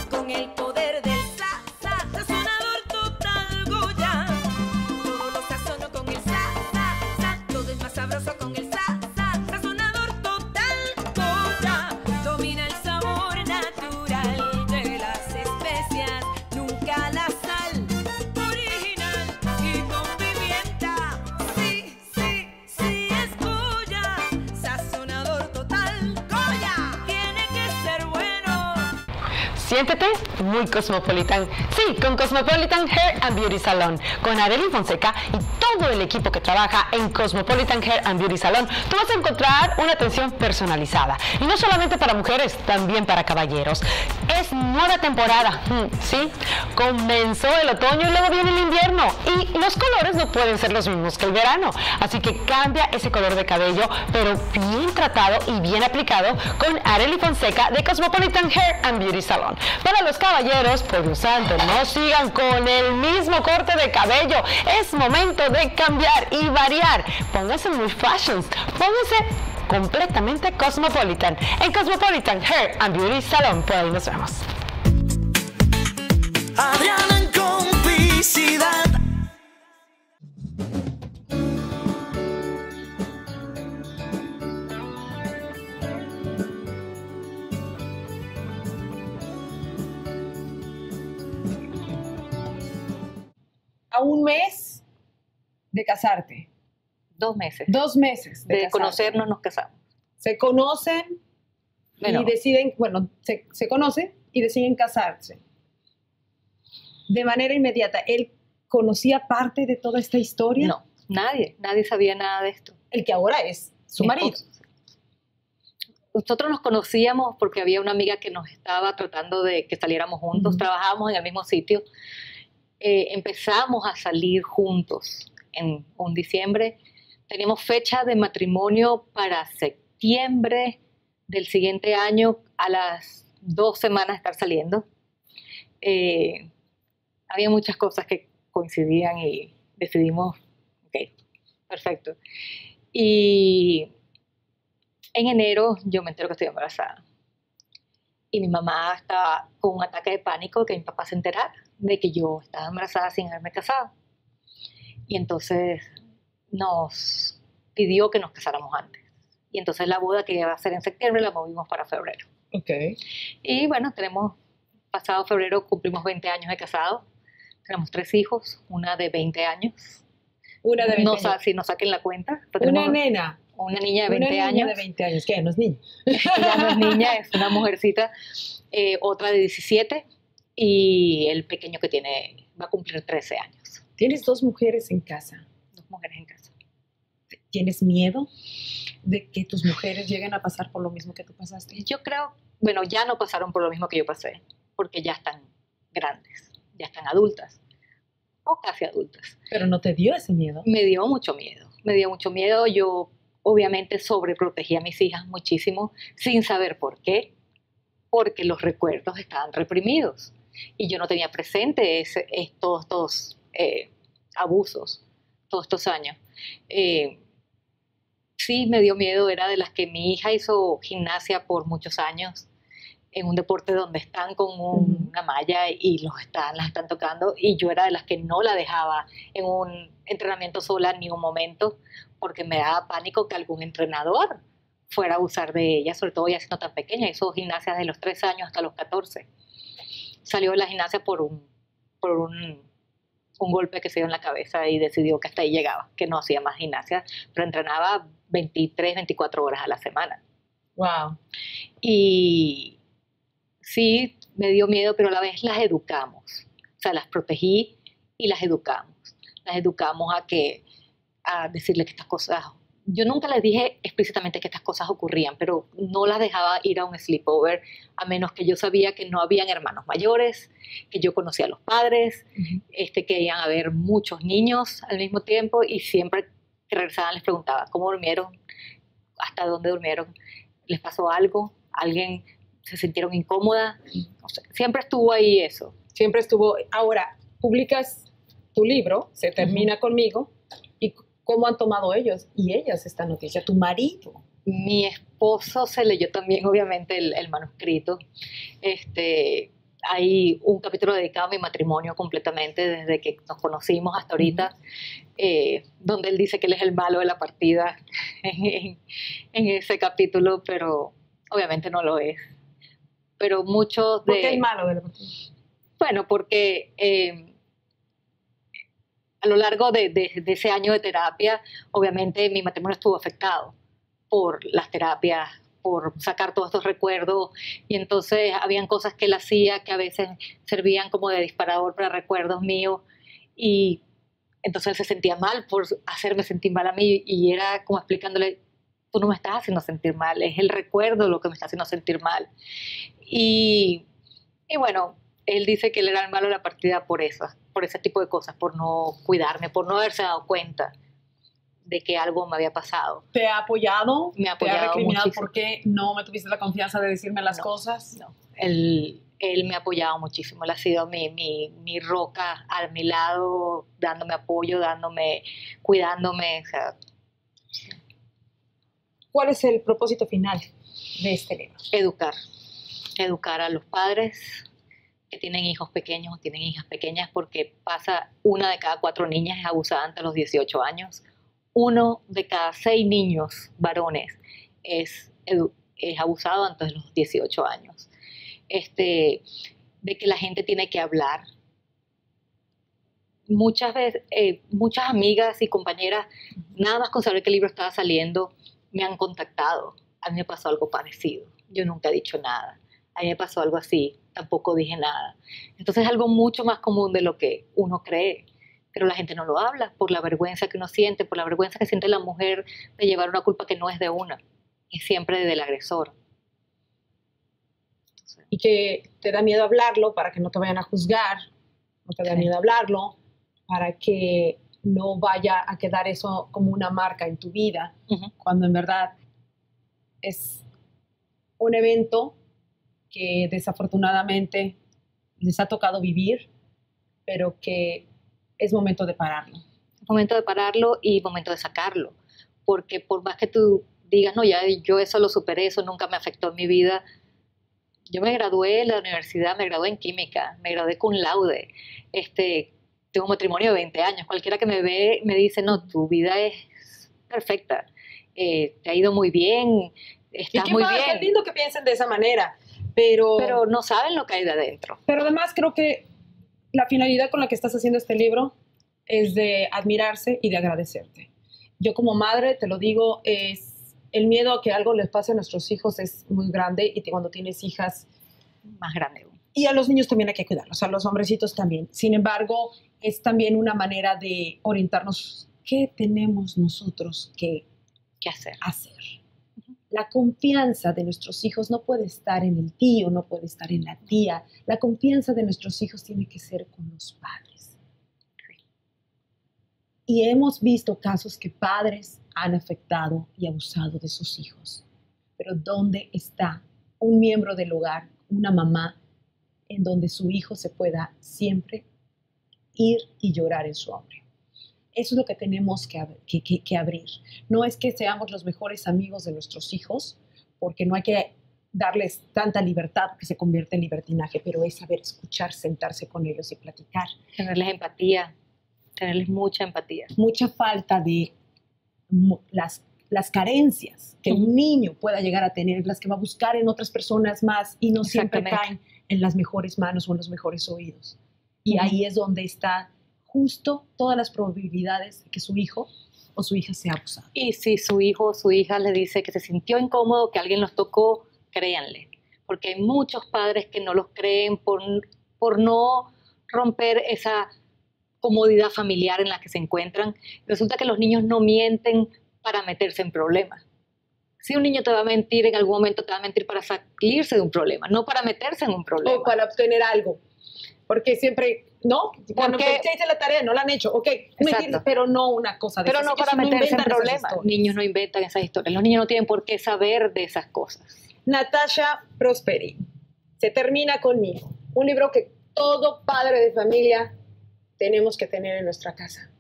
Speaker 1: Con el poder del sazonador total Goya. Todo lo sazono con el todo es más sabroso con el sazonador total Goya. Domina el sabor natural de las especias, nunca la sal original y con pimienta. Sí, sí, sí es Goya. Sazonador total Goya. Tiene que ser bueno.
Speaker 7: Siéntete muy Cosmopolitan. Sí, con Cosmopolitan Hair and Beauty Salon. Con Arely Fonseca y todo el equipo que trabaja en Cosmopolitan Hair and Beauty Salon, tú vas a encontrar una atención personalizada. Y no solamente para mujeres, también para caballeros. Es nueva temporada, ¿sí? Comenzó el otoño y luego viene el invierno. Y los colores no pueden ser los mismos que el verano. Así que cambia ese color de cabello, pero bien tratado y bien aplicado con Arely Fonseca de Cosmopolitan Hair and Beauty Salon. Para los caballeros, por Dios santo, no sigan con el mismo corte de cabello. Es momento de cambiar y variar. Pónganse muy fashions. Pónganse completamente Cosmopolitan. En Cosmopolitan Hair and Beauty Salon. Por ahí nos vemos.
Speaker 1: Adriana en complicidad.
Speaker 2: A un mes de casarte.
Speaker 3: 2 meses.
Speaker 2: 2 meses
Speaker 3: De
Speaker 2: casarte.
Speaker 3: conocernos nos casamos.
Speaker 2: Se conocen
Speaker 3: Bueno.
Speaker 2: y deciden, bueno, se conocen y deciden casarse. De manera inmediata, ¿él conocía parte de toda esta historia?
Speaker 3: No, nadie sabía nada de esto.
Speaker 2: El que ahora es su
Speaker 3: Mi
Speaker 2: marido.
Speaker 3: esposo. Nosotros nos conocíamos porque había una amiga que nos estaba tratando de que saliéramos juntos, trabajábamos en el mismo sitio. Empezamos a salir juntos en un diciembre. Teníamos fecha de matrimonio para septiembre del siguiente año, a las 2 semanas de estar saliendo. Había muchas cosas que coincidían y decidimos, ok, perfecto. Y en enero yo me entero que estoy embarazada. Y mi mamá estaba con un ataque de pánico, que mi papá se enterara de que yo estaba embarazada sin haberme casado. Y entonces nos pidió que nos casáramos antes. Y entonces la boda que iba a ser en septiembre la movimos para febrero.
Speaker 2: Okay.
Speaker 3: Y bueno, pasado febrero cumplimos 20 años de casados. Tenemos 3 hijos, una de 20 años.
Speaker 2: Una de 20 años.
Speaker 3: Si nos saquen la cuenta.
Speaker 2: Una
Speaker 3: tenemos
Speaker 2: nena.
Speaker 3: Una niña de 20
Speaker 2: Una niña
Speaker 3: años.
Speaker 2: de 20 años. ¿Qué? ¿No es niña?
Speaker 3: Ella no es niña, es una mujercita. Otra de 17 y el pequeño que va a cumplir 13 años.
Speaker 2: Tienes 2 mujeres en casa.
Speaker 3: 2 mujeres en casa.
Speaker 2: ¿Tienes miedo de que tus mujeres lleguen a pasar por lo mismo que tú pasaste?
Speaker 3: Yo creo, bueno, ya no pasaron por lo mismo que yo pasé, porque ya están grandes, ya están adultas, o casi adultas.
Speaker 2: Pero no te dio ese miedo.
Speaker 3: Me dio mucho miedo. Yo obviamente sobreprotegí a mis hijas muchísimo, sin saber por qué, porque los recuerdos estaban reprimidos. Y yo no tenía presente todos estos abusos, todos estos años. Sí, me dio miedo. Era de las que mi hija hizo gimnasia por muchos años, en un deporte donde están con una malla y las están tocando, y yo era de las que no la dejaba en un entrenamiento sola ni un momento, porque me daba pánico que algún entrenador fuera a abusar de ella, sobre todo ella siendo tan pequeña. Hizo gimnasia desde los 3 años hasta los 14. Salió de la gimnasia por un golpe que se dio en la cabeza y decidió que hasta ahí llegaba, que no hacía más gimnasia, pero entrenaba 23, 24 horas a la semana.
Speaker 2: Wow.
Speaker 3: Y sí, me dio miedo, pero a la vez las educamos. O sea, las protegí y las educamos. Las educamos a decirles que estas cosas... Yo nunca les dije explícitamente que estas cosas ocurrían, pero no las dejaba ir a un sleepover, a menos que yo sabía que no habían hermanos mayores, que yo conocía a los padres, que iban a haber muchos niños al mismo tiempo, y siempre que regresaban les preguntaba cómo durmieron, hasta dónde durmieron, les pasó algo, alguien se sintieron incómodas. O sea, siempre estuvo ahí eso.
Speaker 6: Siempre estuvo. Ahora, publicas tu libro, Se termina conmigo, y ¿cómo han tomado ellos y ellas esta noticia? Tu marido.
Speaker 3: Mi esposo se leyó también, obviamente, el manuscrito. Hay un capítulo dedicado a mi matrimonio completamente, desde que nos conocimos hasta ahorita, donde él dice que él es el malo de la partida en ese capítulo, pero obviamente no lo es. Pero muchos de...
Speaker 6: ¿Por qué el malo de la partida?
Speaker 3: Bueno, porque a lo largo de ese año de terapia, obviamente mi matrimonio estuvo afectado por las terapias, por sacar todos estos recuerdos, y entonces habían cosas que él hacía que a veces servían como de disparador para recuerdos míos, y entonces él se sentía mal por hacerme sentir mal a mí, y era como explicándole, tú no me estás haciendo sentir mal, es el recuerdo lo que me está haciendo sentir mal. Y bueno, él dice que él era el malo de la partida por ese tipo de cosas, por no cuidarme, por no haberse dado cuenta de que algo me había pasado.
Speaker 6: ¿Te ha apoyado?
Speaker 3: Me ha
Speaker 6: ¿Te
Speaker 3: apoyado
Speaker 6: ha recriminado
Speaker 3: muchísimo.
Speaker 6: por qué no me tuviste la confianza de decirme las cosas?
Speaker 3: No, él me ha apoyado muchísimo, él ha sido mi roca a mi lado, dándome apoyo, cuidándome. O sea,
Speaker 6: ¿Cuál es el propósito final de este libro?
Speaker 3: educar a los padres que tienen hijos pequeños o tienen hijas pequeñas, porque pasa 1 de cada 4 niñas es abusada antes de los 18 años. 1 de cada 6 niños varones es abusado antes de los 18 años. De que la gente tiene que hablar. Muchas veces, muchas amigas y compañeras, nada más con saber que el libro estaba saliendo, me han contactado. A mí me pasó algo parecido. Yo nunca he dicho nada. A mí me pasó algo así, tampoco dije nada. Entonces es algo mucho más común de lo que uno cree, pero la gente no lo habla por la vergüenza que uno siente, por la vergüenza que siente la mujer de llevar una culpa que no es de una, es siempre del agresor.
Speaker 6: Y que te da miedo hablarlo para que no te vayan a juzgar, no te da
Speaker 3: Sí.
Speaker 6: miedo hablarlo para que no vaya a quedar eso como una marca en tu vida, cuando en verdad es un evento que desafortunadamente les ha tocado vivir, pero que es momento de pararlo.
Speaker 3: Es momento de pararlo y momento de sacarlo, porque por más que tú digas, no, ya yo eso lo superé, eso nunca me afectó en mi vida. Yo me gradué en la universidad, me gradué en química, me gradué cum laude, tengo un matrimonio de 20 años, cualquiera que me ve me dice, no, tu vida es perfecta, te ha ido muy bien, estás muy bien.
Speaker 6: Qué lindo que piensen de esa manera, pero
Speaker 3: no saben lo que hay de adentro.
Speaker 6: Pero además creo que la finalidad con la que estás haciendo este libro es de admirarse y de agradecerte. Yo como madre, te lo digo, es el miedo a que algo les pase a nuestros hijos es muy grande, y cuando tienes hijas...
Speaker 3: Más grande aún.
Speaker 6: Y a los niños también hay que cuidarlos, a los hombrecitos también. Sin embargo, es también una manera de orientarnos. ¿Qué tenemos nosotros que
Speaker 3: ¿Qué hacer?
Speaker 6: La confianza de nuestros hijos no puede estar en el tío, no puede estar en la tía. La confianza de nuestros hijos tiene que ser con los padres. Y hemos visto casos que padres han afectado y abusado de sus hijos. Pero ¿dónde está un miembro del hogar, una mamá, en donde su hijo se pueda siempre ir y llorar en su hombro? Eso es lo que tenemos que abrir. No es que seamos los mejores amigos de nuestros hijos, porque no hay que darles tanta libertad que se convierte en libertinaje, pero es saber escuchar, sentarse con ellos y platicar.
Speaker 3: Tenerles empatía, tenerles mucha empatía.
Speaker 6: Mucha falta de las carencias que un niño pueda llegar a tener, las que va a buscar en otras personas más, y no siempre caen en las mejores manos o en los mejores oídos. Y ahí es donde está justo todas las probabilidades de que su hijo o su hija sea abusado.
Speaker 3: Y si su hijo o su hija le dice que se sintió incómodo, que alguien los tocó, créanle, porque hay muchos padres que no los creen por no romper esa comodidad familiar en la que se encuentran. Resulta que los niños no mienten para meterse en problemas. Si un niño te va a mentir, en algún momento te va a mentir para salirse de un problema, no para meterse en un problema.
Speaker 2: O para obtener algo. Porque siempre, ¿no? Cuando
Speaker 3: Porque-
Speaker 2: te hice la tarea, no la han hecho. Ok, mentir,
Speaker 3: Exacto.
Speaker 2: pero no una cosa de
Speaker 3: Pero
Speaker 2: esas.
Speaker 3: no para
Speaker 2: Ellos
Speaker 3: meterse en
Speaker 2: inventan esas
Speaker 3: problemas.
Speaker 2: historias.
Speaker 3: Niños no inventan esas historias. Los niños no tienen por qué saber de esas cosas.
Speaker 2: Natasha Prosperi, Se termina conmigo. Un libro que todo padre de familia tenemos que tener en nuestra casa.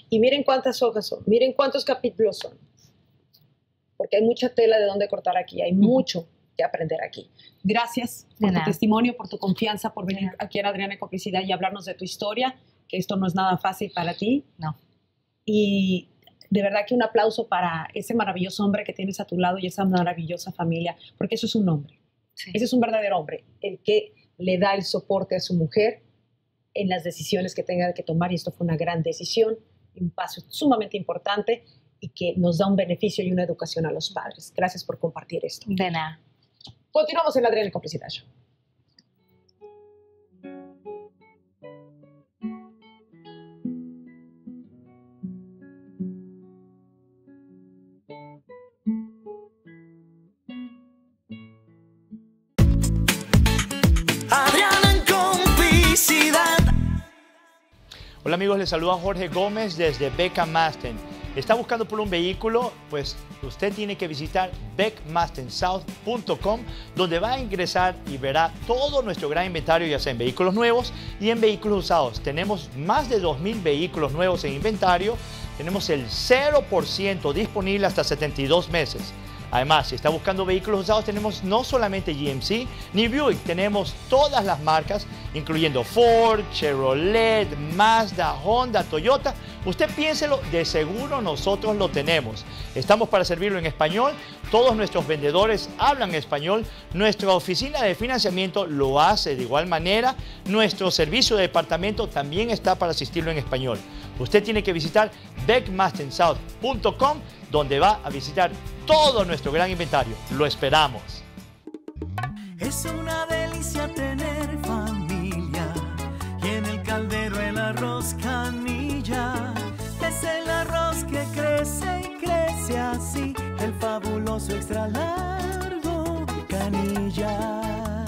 Speaker 2: Y miren cuántas hojas son, miren cuántos capítulos son. Porque hay mucha tela de dónde cortar aquí, hay mucho que aprender aquí. Gracias por
Speaker 3: De
Speaker 2: tu
Speaker 3: nada.
Speaker 2: testimonio, por tu confianza, por venir aquí a Adriana en Complicidad y hablarnos de tu historia, que esto no es nada fácil para ti.
Speaker 3: No.
Speaker 2: Y de verdad que un aplauso para ese maravilloso hombre que tienes a tu lado y esa maravillosa familia, porque eso es un hombre.
Speaker 3: Sí.
Speaker 2: Ese es un verdadero hombre, el que le da el soporte a su mujer en las decisiones que tenga que tomar, y esto fue una gran decisión, un paso sumamente importante y que nos da un beneficio y una educación a los padres. Gracias por compartir esto.
Speaker 3: De nada.
Speaker 2: Continuamos en Adriana en Complicidad Show.
Speaker 1: Adriana en Complicidad.
Speaker 4: Hola amigos, les saluda Jorge Gómez desde Beckham Maston. ¿Está buscando por un vehículo? Pues usted tiene que visitar beckmastonsouth.com, donde va a ingresar y verá todo nuestro gran inventario, ya sea en vehículos nuevos y en vehículos usados. Tenemos más de 2,000 vehículos nuevos en inventario. Tenemos el 0% disponible hasta 72 meses. Además, si está buscando vehículos usados, tenemos no solamente GMC ni Buick, tenemos todas las marcas, incluyendo Ford, Chevrolet, Mazda, Honda, Toyota. Usted piénselo, de seguro nosotros lo tenemos. Estamos para servirlo en español, todos nuestros vendedores hablan español, nuestra oficina de financiamiento lo hace de igual manera, nuestro servicio de departamento también está para asistirlo en español. Usted tiene que visitar beckmastonsouth.com, donde va a visitar todo nuestro gran inventario. Lo esperamos.
Speaker 1: Es una delicia tener familia y en el caldero el arroz canilla. Es el arroz que crece y crece así, el fabuloso extra largo canilla.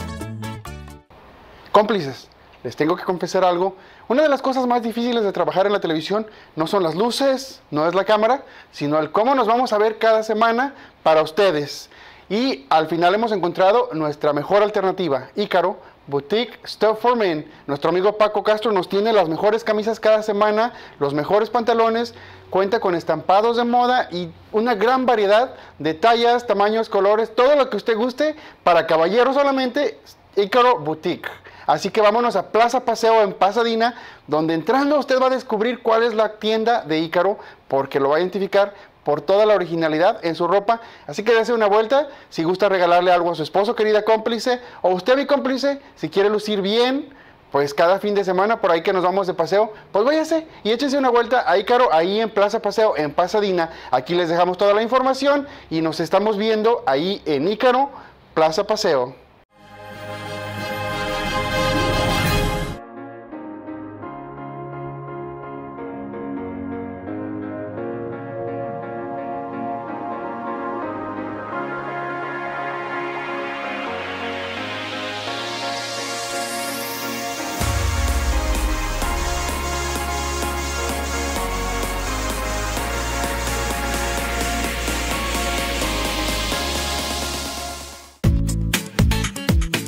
Speaker 8: Cómplices, les tengo que confesar algo. Una de las cosas más difíciles de trabajar en la televisión no son las luces, no es la cámara, sino el cómo nos vamos a ver cada semana para ustedes. Y al final hemos encontrado nuestra mejor alternativa, Ícaro Boutique Stuff for Men. Nuestro amigo Paco Castro nos tiene las mejores camisas cada semana, los mejores pantalones, cuenta con estampados de moda y una gran variedad de tallas, tamaños, colores, todo lo que usted guste. Para caballeros solamente, Ícaro Boutique. Así que vámonos a Plaza Paseo en Pasadena, donde entrando usted va a descubrir cuál es la tienda de Ícaro, porque lo va a identificar por toda la originalidad en su ropa. Así que dése una vuelta si gusta regalarle algo a su esposo, querida cómplice, o usted, mi cómplice, si quiere lucir bien, pues cada fin de semana por ahí que nos vamos de paseo, pues váyase y échense una vuelta a Ícaro, ahí en Plaza Paseo en Pasadena. Aquí les dejamos toda la información y nos estamos viendo ahí en Ícaro, Plaza Paseo.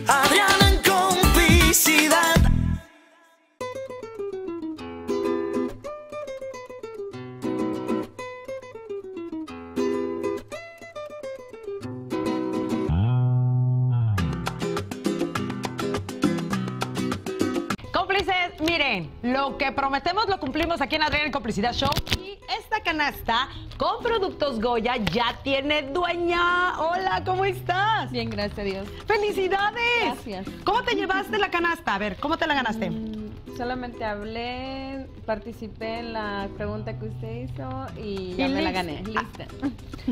Speaker 1: Adriana en Complicidad.
Speaker 7: Cómplices, miren, lo que prometemos lo cumplimos aquí en Adriana en Complicidad Show. Y esta canasta con productos Goya ya tiene dueña. Hola, ¿cómo estás?
Speaker 9: Bien, gracias a Dios.
Speaker 7: ¡Felicidades!
Speaker 9: Gracias.
Speaker 7: ¿Cómo te llevaste la canasta? A ver, ¿cómo te la ganaste?
Speaker 9: Solamente hablé participé en la pregunta que usted hizo y ya me la gané. Lista.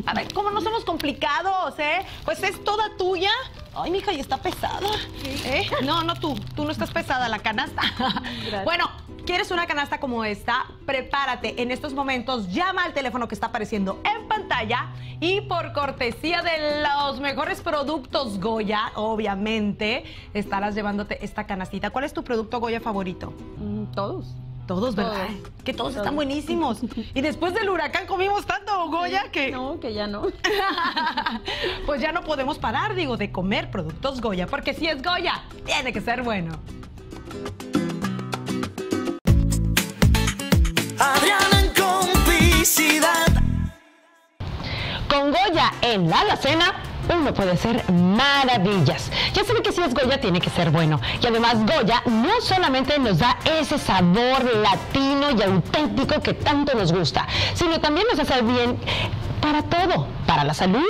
Speaker 2: A ver, ¿cómo no somos complicados, eh? Pues es toda tuya. Ay, mija, y está pesada. ¿Eh? No, tú no estás pesada, la canasta.
Speaker 9: Gracias.
Speaker 2: Bueno, ¿quieres una canasta como esta? Prepárate en estos momentos, llama al teléfono que está apareciendo en pantalla y por cortesía de los mejores productos Goya, obviamente, estarás llevándote esta canastita. ¿Cuál es tu producto Goya favorito?
Speaker 9: Todos.
Speaker 2: Todos, ¿verdad? Que todos están buenísimos. Y después del huracán comimos tanto Goya que...
Speaker 9: No, que ya no.
Speaker 2: Pues ya no podemos parar, digo, de comer productos Goya, porque si es Goya, tiene que ser bueno.
Speaker 1: Adriana en complicidad.
Speaker 7: Con Goya en la alacena, uno puede hacer maravillas. Ya sabe que si es Goya tiene que ser bueno. Y además Goya no solamente nos da ese sabor latino y auténtico que tanto nos gusta, sino también nos hace bien para todo, para la salud,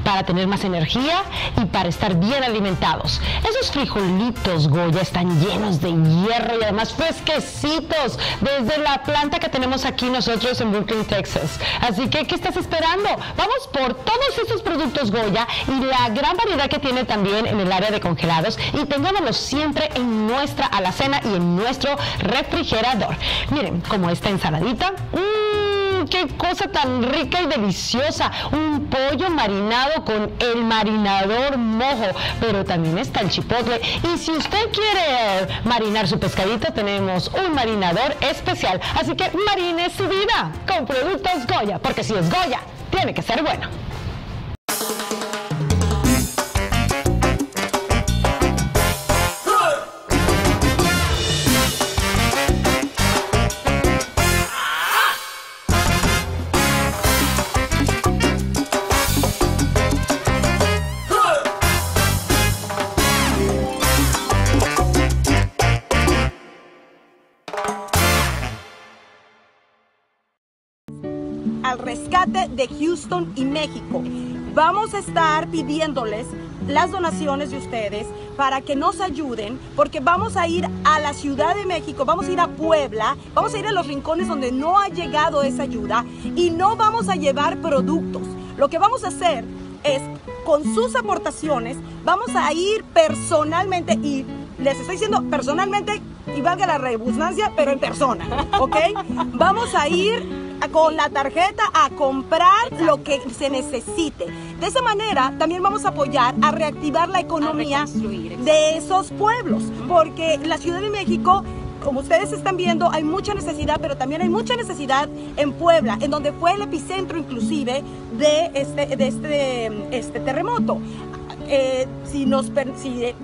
Speaker 7: para tener más energía y para estar bien alimentados. Esos frijolitos Goya están llenos de hierro y además fresquecitos desde la planta que tenemos aquí nosotros en Brooklyn, Texas. Así que, ¿qué estás esperando? Vamos por todos estos productos Goya y la gran variedad que tiene también en el área de congelados y tengámoslos siempre en nuestra alacena y en nuestro refrigerador. Miren, como esta ensaladita. ¡Qué cosa tan rica y deliciosa! Un pollo marinado con el marinador mojo, pero también está el chipotle. Y si usted quiere marinar su pescadito, tenemos un marinador especial. Así que marine su vida con productos Goya, porque si es Goya, tiene que ser bueno.
Speaker 6: Al rescate de Houston y México. Vamos a estar pidiéndoles las donaciones de ustedes para que nos ayuden, porque vamos a ir a la Ciudad de México, vamos a ir a Puebla, vamos a ir a los rincones donde no ha llegado esa ayuda y no vamos a llevar productos. Lo que vamos a hacer es, con sus aportaciones, vamos a ir personalmente, y les estoy diciendo personalmente, y valga la redundancia, pero en persona, ¿ok? Vamos a ir con la tarjeta a comprar lo que se necesite. De esa manera también vamos a apoyar a reactivar la economía de esos pueblos, porque la Ciudad de México, como ustedes están viendo, hay mucha necesidad, pero también hay mucha necesidad en Puebla, en donde fue el epicentro inclusive de este terremoto.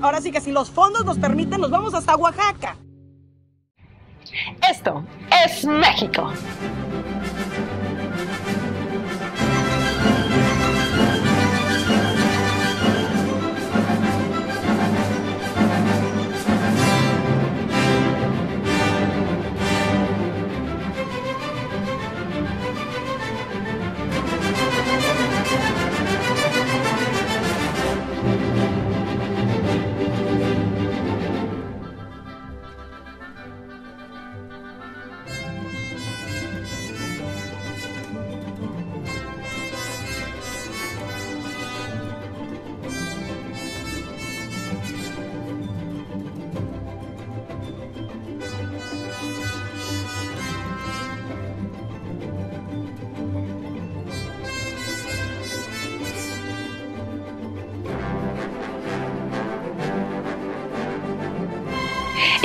Speaker 6: Ahora sí que si los fondos nos permiten, nos vamos hasta Oaxaca.
Speaker 7: Esto es México.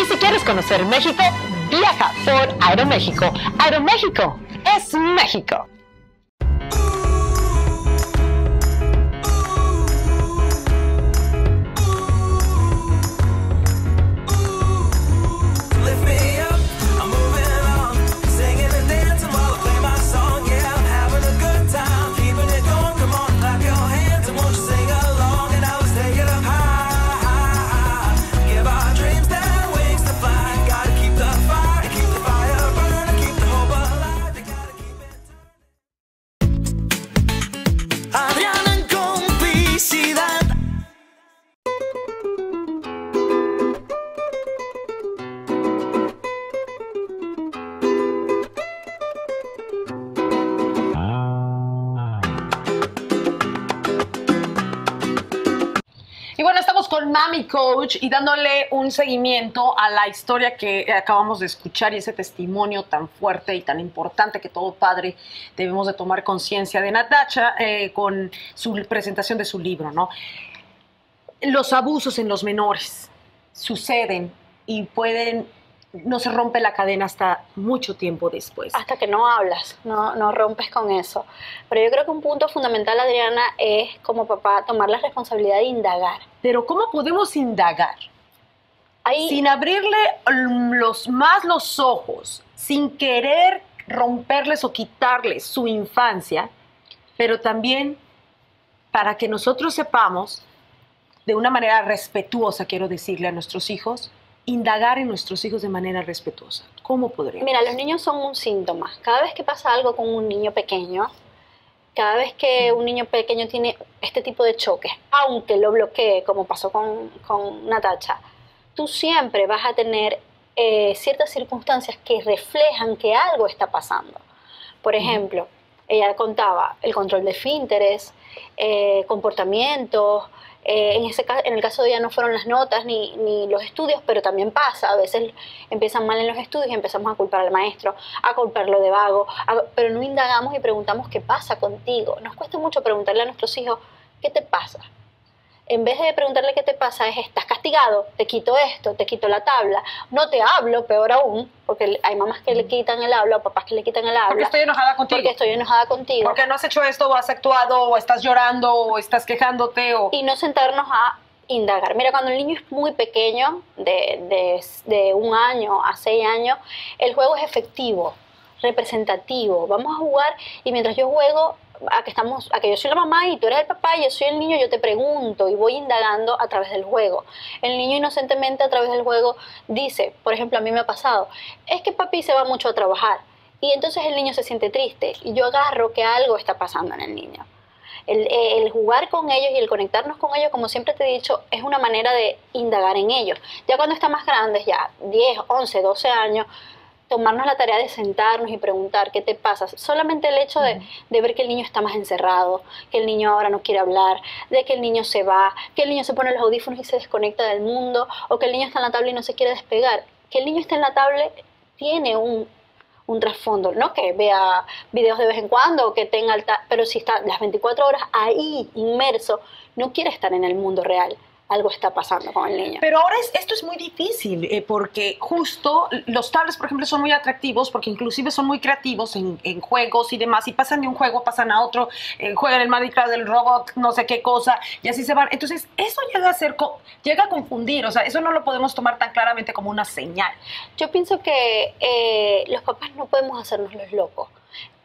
Speaker 7: Si quieres conocer México, viaja por Aeroméxico. Aeroméxico es México.
Speaker 2: Y bueno, estamos con Mami Coach y dándole un seguimiento a la historia que acabamos de escuchar y ese testimonio tan fuerte y tan importante que todo padre debemos de tomar conciencia de Natacha con su presentación de su libro, ¿no? Los abusos en los menores suceden y no se rompe la cadena hasta mucho tiempo después.
Speaker 10: Hasta que no hablas, no rompes con eso. Pero yo creo que un punto fundamental, Adriana, es como papá tomar la responsabilidad de indagar.
Speaker 2: Pero ¿cómo podemos indagar? Sin abrirle los ojos, sin querer romperles o quitarles su infancia, pero también para que nosotros sepamos, de una manera respetuosa, quiero decirle a nuestros hijos, indagar en nuestros hijos de manera respetuosa. ¿Cómo podríamos?
Speaker 10: Mira, los niños son un síntoma. Cada vez que pasa algo con un niño pequeño, cada vez que un niño pequeño tiene este tipo de choques, aunque lo bloquee, como pasó con Natacha, tú siempre vas a tener ciertas circunstancias que reflejan que algo está pasando. Por ejemplo, ella contaba el control de esfínteres, comportamientos. En el caso de ella no fueron las notas ni los estudios, pero también pasa. A veces empiezan mal en los estudios y empezamos a culpar al maestro, a culparlo de vago, pero no indagamos y preguntamos qué pasa contigo. Nos cuesta mucho preguntarle a nuestros hijos, ¿qué te pasa? En vez de preguntarle qué te pasa, ¿estás castigado? Te quito esto, te quito la tabla, no te hablo, peor aún, porque hay mamás que le quitan el habla o papás que le quitan el habla.
Speaker 2: Porque estoy enojada contigo.
Speaker 10: Porque estoy enojada contigo.
Speaker 2: Porque no has hecho esto, o has actuado, o estás llorando, o estás quejándote.
Speaker 10: Y no sentarnos a indagar. Mira, cuando el niño es muy pequeño, de 1 año a 6 años, el juego es efectivo, representativo. Vamos a jugar y mientras yo juego, a que yo soy la mamá y tú eres el papá y yo soy el niño, yo te pregunto y voy indagando a través del juego. El niño inocentemente a través del juego dice, por ejemplo, a mí me ha pasado, es que papi se va mucho a trabajar y entonces el niño se siente triste y yo agarro que algo está pasando en el niño. El jugar con ellos y el conectarnos con ellos, como siempre te he dicho, es una manera de indagar en ellos. Ya cuando están más grandes, ya 10, 11, 12 años, tomarnos la tarea de sentarnos y preguntar qué te pasa. Solamente el hecho de ver que el niño está más encerrado, que el niño ahora no quiere hablar, de que el niño se va, que el niño se pone los audífonos y se desconecta del mundo, o que el niño está en la tablet y no se quiere despegar. Que el niño esté en la tablet tiene un trasfondo, no que vea videos de vez en cuando, o que tenga pero si está las 24 horas ahí inmerso, no quiere estar en el mundo real. Algo está pasando con el niño.
Speaker 2: Pero ahora esto es muy difícil porque justo los tablets, por ejemplo, son muy atractivos porque inclusive son muy creativos en juegos y demás y pasan de un juego, pasan a otro, juegan el Minecraft del robot, no sé qué cosa y así se van. Entonces eso llega a confundir, o sea, eso no lo podemos tomar tan claramente como una señal.
Speaker 10: Yo pienso que los papás no podemos hacernos los locos.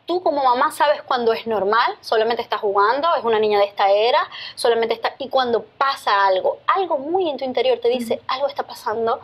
Speaker 10: Tú como mamá sabes cuando es normal, solamente está jugando, es una niña de esta era, solamente está... Y cuando pasa algo muy en tu interior te dice, algo está pasando,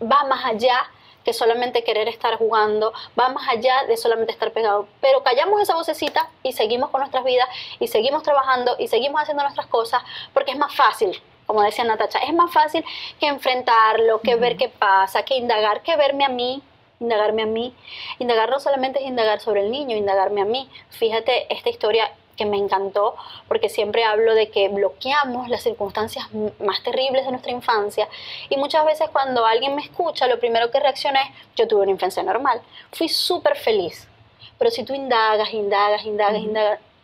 Speaker 10: va más allá que solamente querer estar jugando, va más allá de solamente estar pegado. Pero callamos esa vocecita y seguimos con nuestras vidas, y seguimos trabajando, y seguimos haciendo nuestras cosas, porque es más fácil, como decía Natacha, es más fácil que enfrentarlo, que ver qué pasa, que indagar, que verme a mí. Indagarme a mí. Indagar no solamente es indagar sobre el niño, indagarme a mí. Fíjate esta historia que me encantó, porque siempre hablo de que bloqueamos las circunstancias más terribles de nuestra infancia y muchas veces cuando alguien me escucha, lo primero que reacciona es, yo tuve una infancia normal, fui súper feliz. Pero si tú indagas,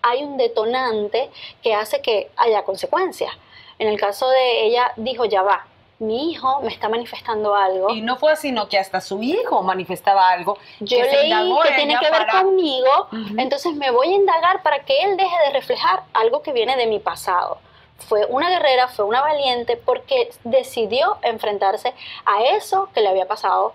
Speaker 10: hay un detonante que hace que haya consecuencias. En el caso de ella, dijo, ya va. Mi hijo me está manifestando algo.
Speaker 2: Y no fue así, sino que hasta su hijo manifestaba algo.
Speaker 10: Yo leí que tiene que ver conmigo, entonces me voy a indagar para que él deje de reflejar algo que viene de mi pasado. Fue una guerrera, fue una valiente, porque decidió enfrentarse a eso que le había pasado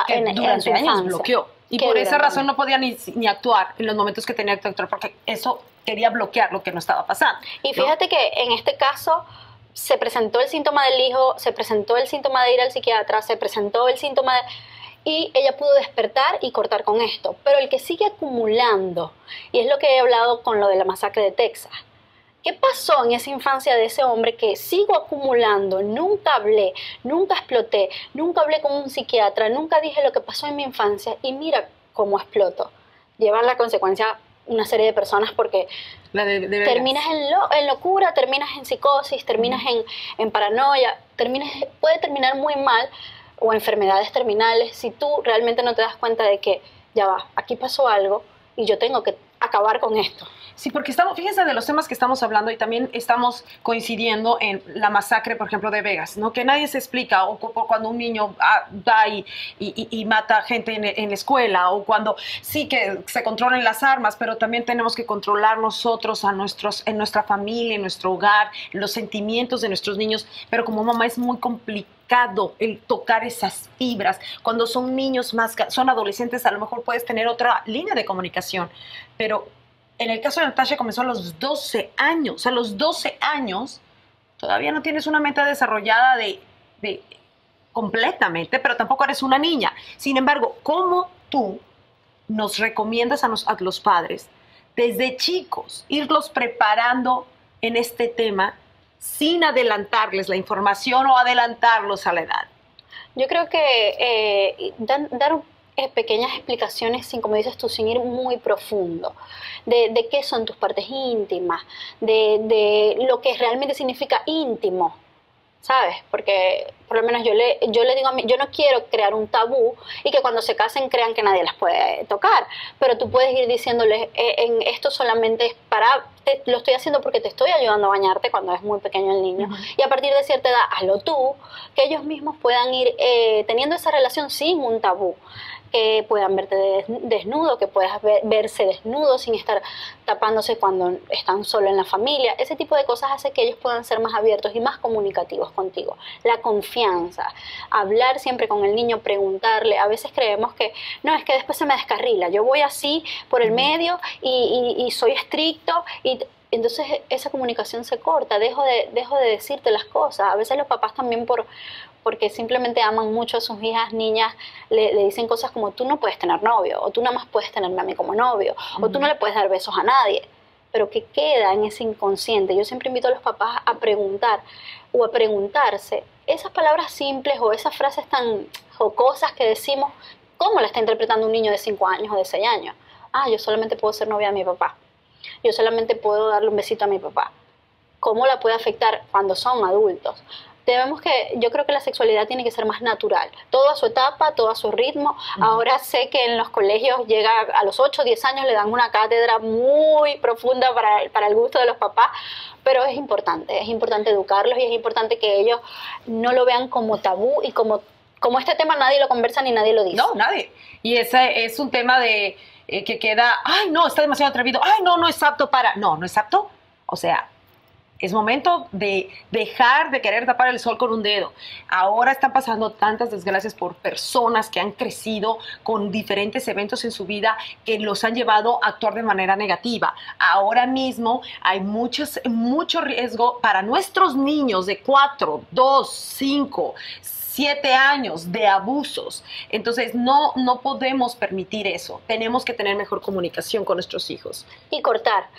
Speaker 10: en su infancia.
Speaker 2: Bloqueó. Y por esa razón no podía ni actuar en los momentos que tenía que actuar, porque eso quería bloquear lo que no estaba pasando.
Speaker 10: Y fíjate que en este caso se presentó el síntoma del hijo, se presentó el síntoma de ir al psiquiatra, se presentó el síntoma y ella pudo despertar y cortar con esto. Pero el que sigue acumulando, y es lo que he hablado con lo de la masacre de Texas, ¿qué pasó en esa infancia de ese hombre que sigo acumulando? Nunca hablé, nunca exploté, nunca hablé con un psiquiatra, nunca dije lo que pasó en mi infancia y mira cómo exploto. Llevan la consecuencia una serie de personas porque terminas en locura, terminas en psicosis, terminas en paranoia, puede terminar muy mal o enfermedades terminales si tú realmente no te das cuenta de que ya va, aquí pasó algo y yo tengo que acabar con esto.
Speaker 2: Sí, porque fíjense de los temas que estamos hablando y también estamos coincidiendo en la masacre, por ejemplo, de Vegas, ¿no? Que nadie se explica, o cuando un niño va y mata gente en la escuela, o cuando sí que se controlen las armas, pero también tenemos que controlar nosotros en nuestra familia, en nuestro hogar, los sentimientos de nuestros niños, pero como mamá es muy complicado el tocar esas fibras. Cuando son niños son adolescentes, a lo mejor puedes tener otra línea de comunicación, pero en el caso de Natasha comenzó a los 12 años. A los 12 años todavía no tienes una mente desarrollada completamente, pero tampoco eres una niña. Sin embargo, ¿cómo tú nos recomiendas a los padres desde chicos irlos preparando en este tema sin adelantarles la información o adelantarlos a la edad?
Speaker 10: Yo creo que dar pequeñas explicaciones sin, como dices tú, sin ir muy profundo de qué son tus partes íntimas, de lo que realmente significa íntimo, ¿sabes? Porque por lo menos yo le digo a mí, yo no quiero crear un tabú y que cuando se casen crean que nadie las puede tocar, pero tú puedes ir diciéndoles, en esto solamente es lo estoy haciendo porque te estoy ayudando a bañarte cuando es muy pequeño el niño, y a partir de cierta edad hazlo tú, que ellos mismos puedan ir teniendo esa relación sin un tabú, que puedan verte desnudo, que puedas verse desnudo sin estar tapándose cuando están solo en la familia. Ese tipo de cosas hace que ellos puedan ser más abiertos y más comunicativos contigo. La confianza, hablar siempre con el niño, preguntarle. A veces creemos que no, es que después se me descarrila, yo voy así por el medio y soy estricto y entonces esa comunicación se corta, dejo de decirte las cosas. A veces los papás también porque simplemente aman mucho a sus hijas niñas, le dicen cosas como tú no puedes tener novio, o tú nada más puedes tenerme a mí como novio, o tú no le puedes dar besos a nadie, pero que queda en ese inconsciente. Yo siempre invito a los papás a preguntar o a preguntarse esas palabras simples o esas frases tan jocosas que decimos, ¿cómo la está interpretando un niño de 5 años o de 6 años? Yo solamente puedo ser novia de mi papá, yo solamente puedo darle un besito a mi papá. ¿Cómo la puede afectar cuando son adultos? Yo creo que la sexualidad tiene que ser más natural, todo a su etapa, todo a su ritmo. Ahora sé que en los colegios llega a los 8 o 10 años, le dan una cátedra muy profunda para el gusto de los papás, pero es importante educarlos y es importante que ellos no lo vean como tabú y como este tema nadie lo conversa ni nadie lo dice.
Speaker 2: No, nadie. Y ese es un tema de que queda, ay no, está demasiado atrevido, ay no es apto para, no es apto, o sea, es momento de dejar de querer tapar el sol con un dedo. Ahora están pasando tantas desgracias por personas que han crecido con diferentes eventos en su vida que los han llevado a actuar de manera negativa. Ahora mismo hay mucho riesgo para nuestros niños de 4, 2, 5, 7 años de abusos. Entonces no podemos permitir eso. Tenemos que tener mejor comunicación con nuestros hijos.
Speaker 10: Y cortar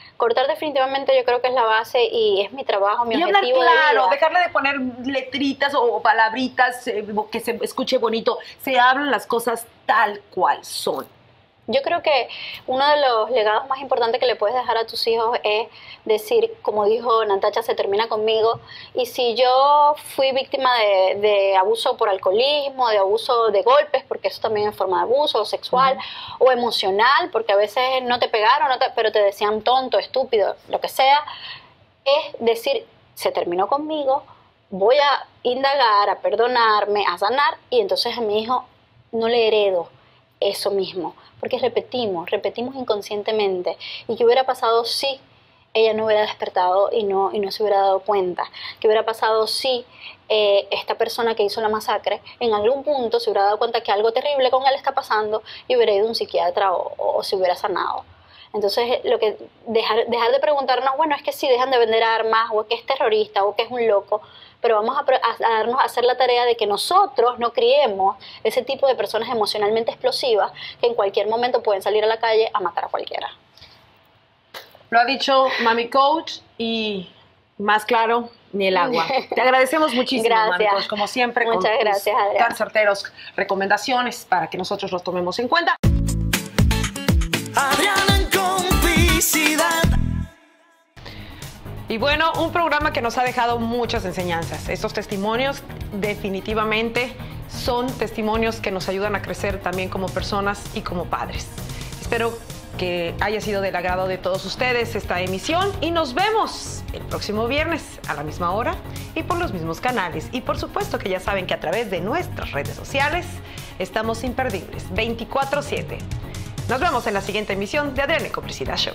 Speaker 10: definitivamente yo creo que es la base y es mi trabajo, mi objetivo
Speaker 2: hablar claro,
Speaker 10: de vida.
Speaker 2: Dejarle de poner letritas o palabritas que se escuche bonito. Se hablan las cosas tal cual son.
Speaker 10: Yo creo que uno de los legados más importantes que le puedes dejar a tus hijos es decir, como dijo Natasha, se termina conmigo. Y si yo fui víctima de abuso por alcoholismo, de abuso de golpes, porque eso también es forma de abuso sexual, o emocional, porque a veces no te pegaron, pero te decían tonto, estúpido, lo que sea, es decir, se terminó conmigo, voy a indagar, a perdonarme, a sanar, y entonces a mi hijo no le heredo eso mismo, porque repetimos inconscientemente. ¿Y qué hubiera pasado si ella no hubiera despertado y no se hubiera dado cuenta? ¿Qué hubiera pasado si esta persona que hizo la masacre en algún punto se hubiera dado cuenta que algo terrible con él está pasando y hubiera ido a un psiquiatra o se hubiera sanado? Entonces, dejar de preguntarnos, bueno, es que sí, dejan de vender armas, o que es terrorista, o que es un loco, pero vamos a hacer la tarea de que nosotros no criemos ese tipo de personas emocionalmente explosivas que en cualquier momento pueden salir a la calle a matar a cualquiera.
Speaker 2: Lo ha dicho Mami Coach y más claro, ni el agua. Te agradecemos muchísimo,
Speaker 10: gracias.
Speaker 2: Mami Coach, como siempre.
Speaker 10: Muchas gracias, Adriana.
Speaker 2: Tan certeros recomendaciones para que nosotros los tomemos en cuenta.
Speaker 1: Adriana en Compi. complicidad.
Speaker 2: Y bueno, un programa que nos ha dejado muchas enseñanzas. Estos testimonios definitivamente son testimonios que nos ayudan a crecer también como personas y como padres. Espero que haya sido del agrado de todos ustedes esta emisión y nos vemos el próximo viernes a la misma hora y por los mismos canales. Y por supuesto que ya saben que a través de nuestras redes sociales estamos imperdibles 24/7. Nos vemos en la siguiente emisión de Adriana y Complicidad Show.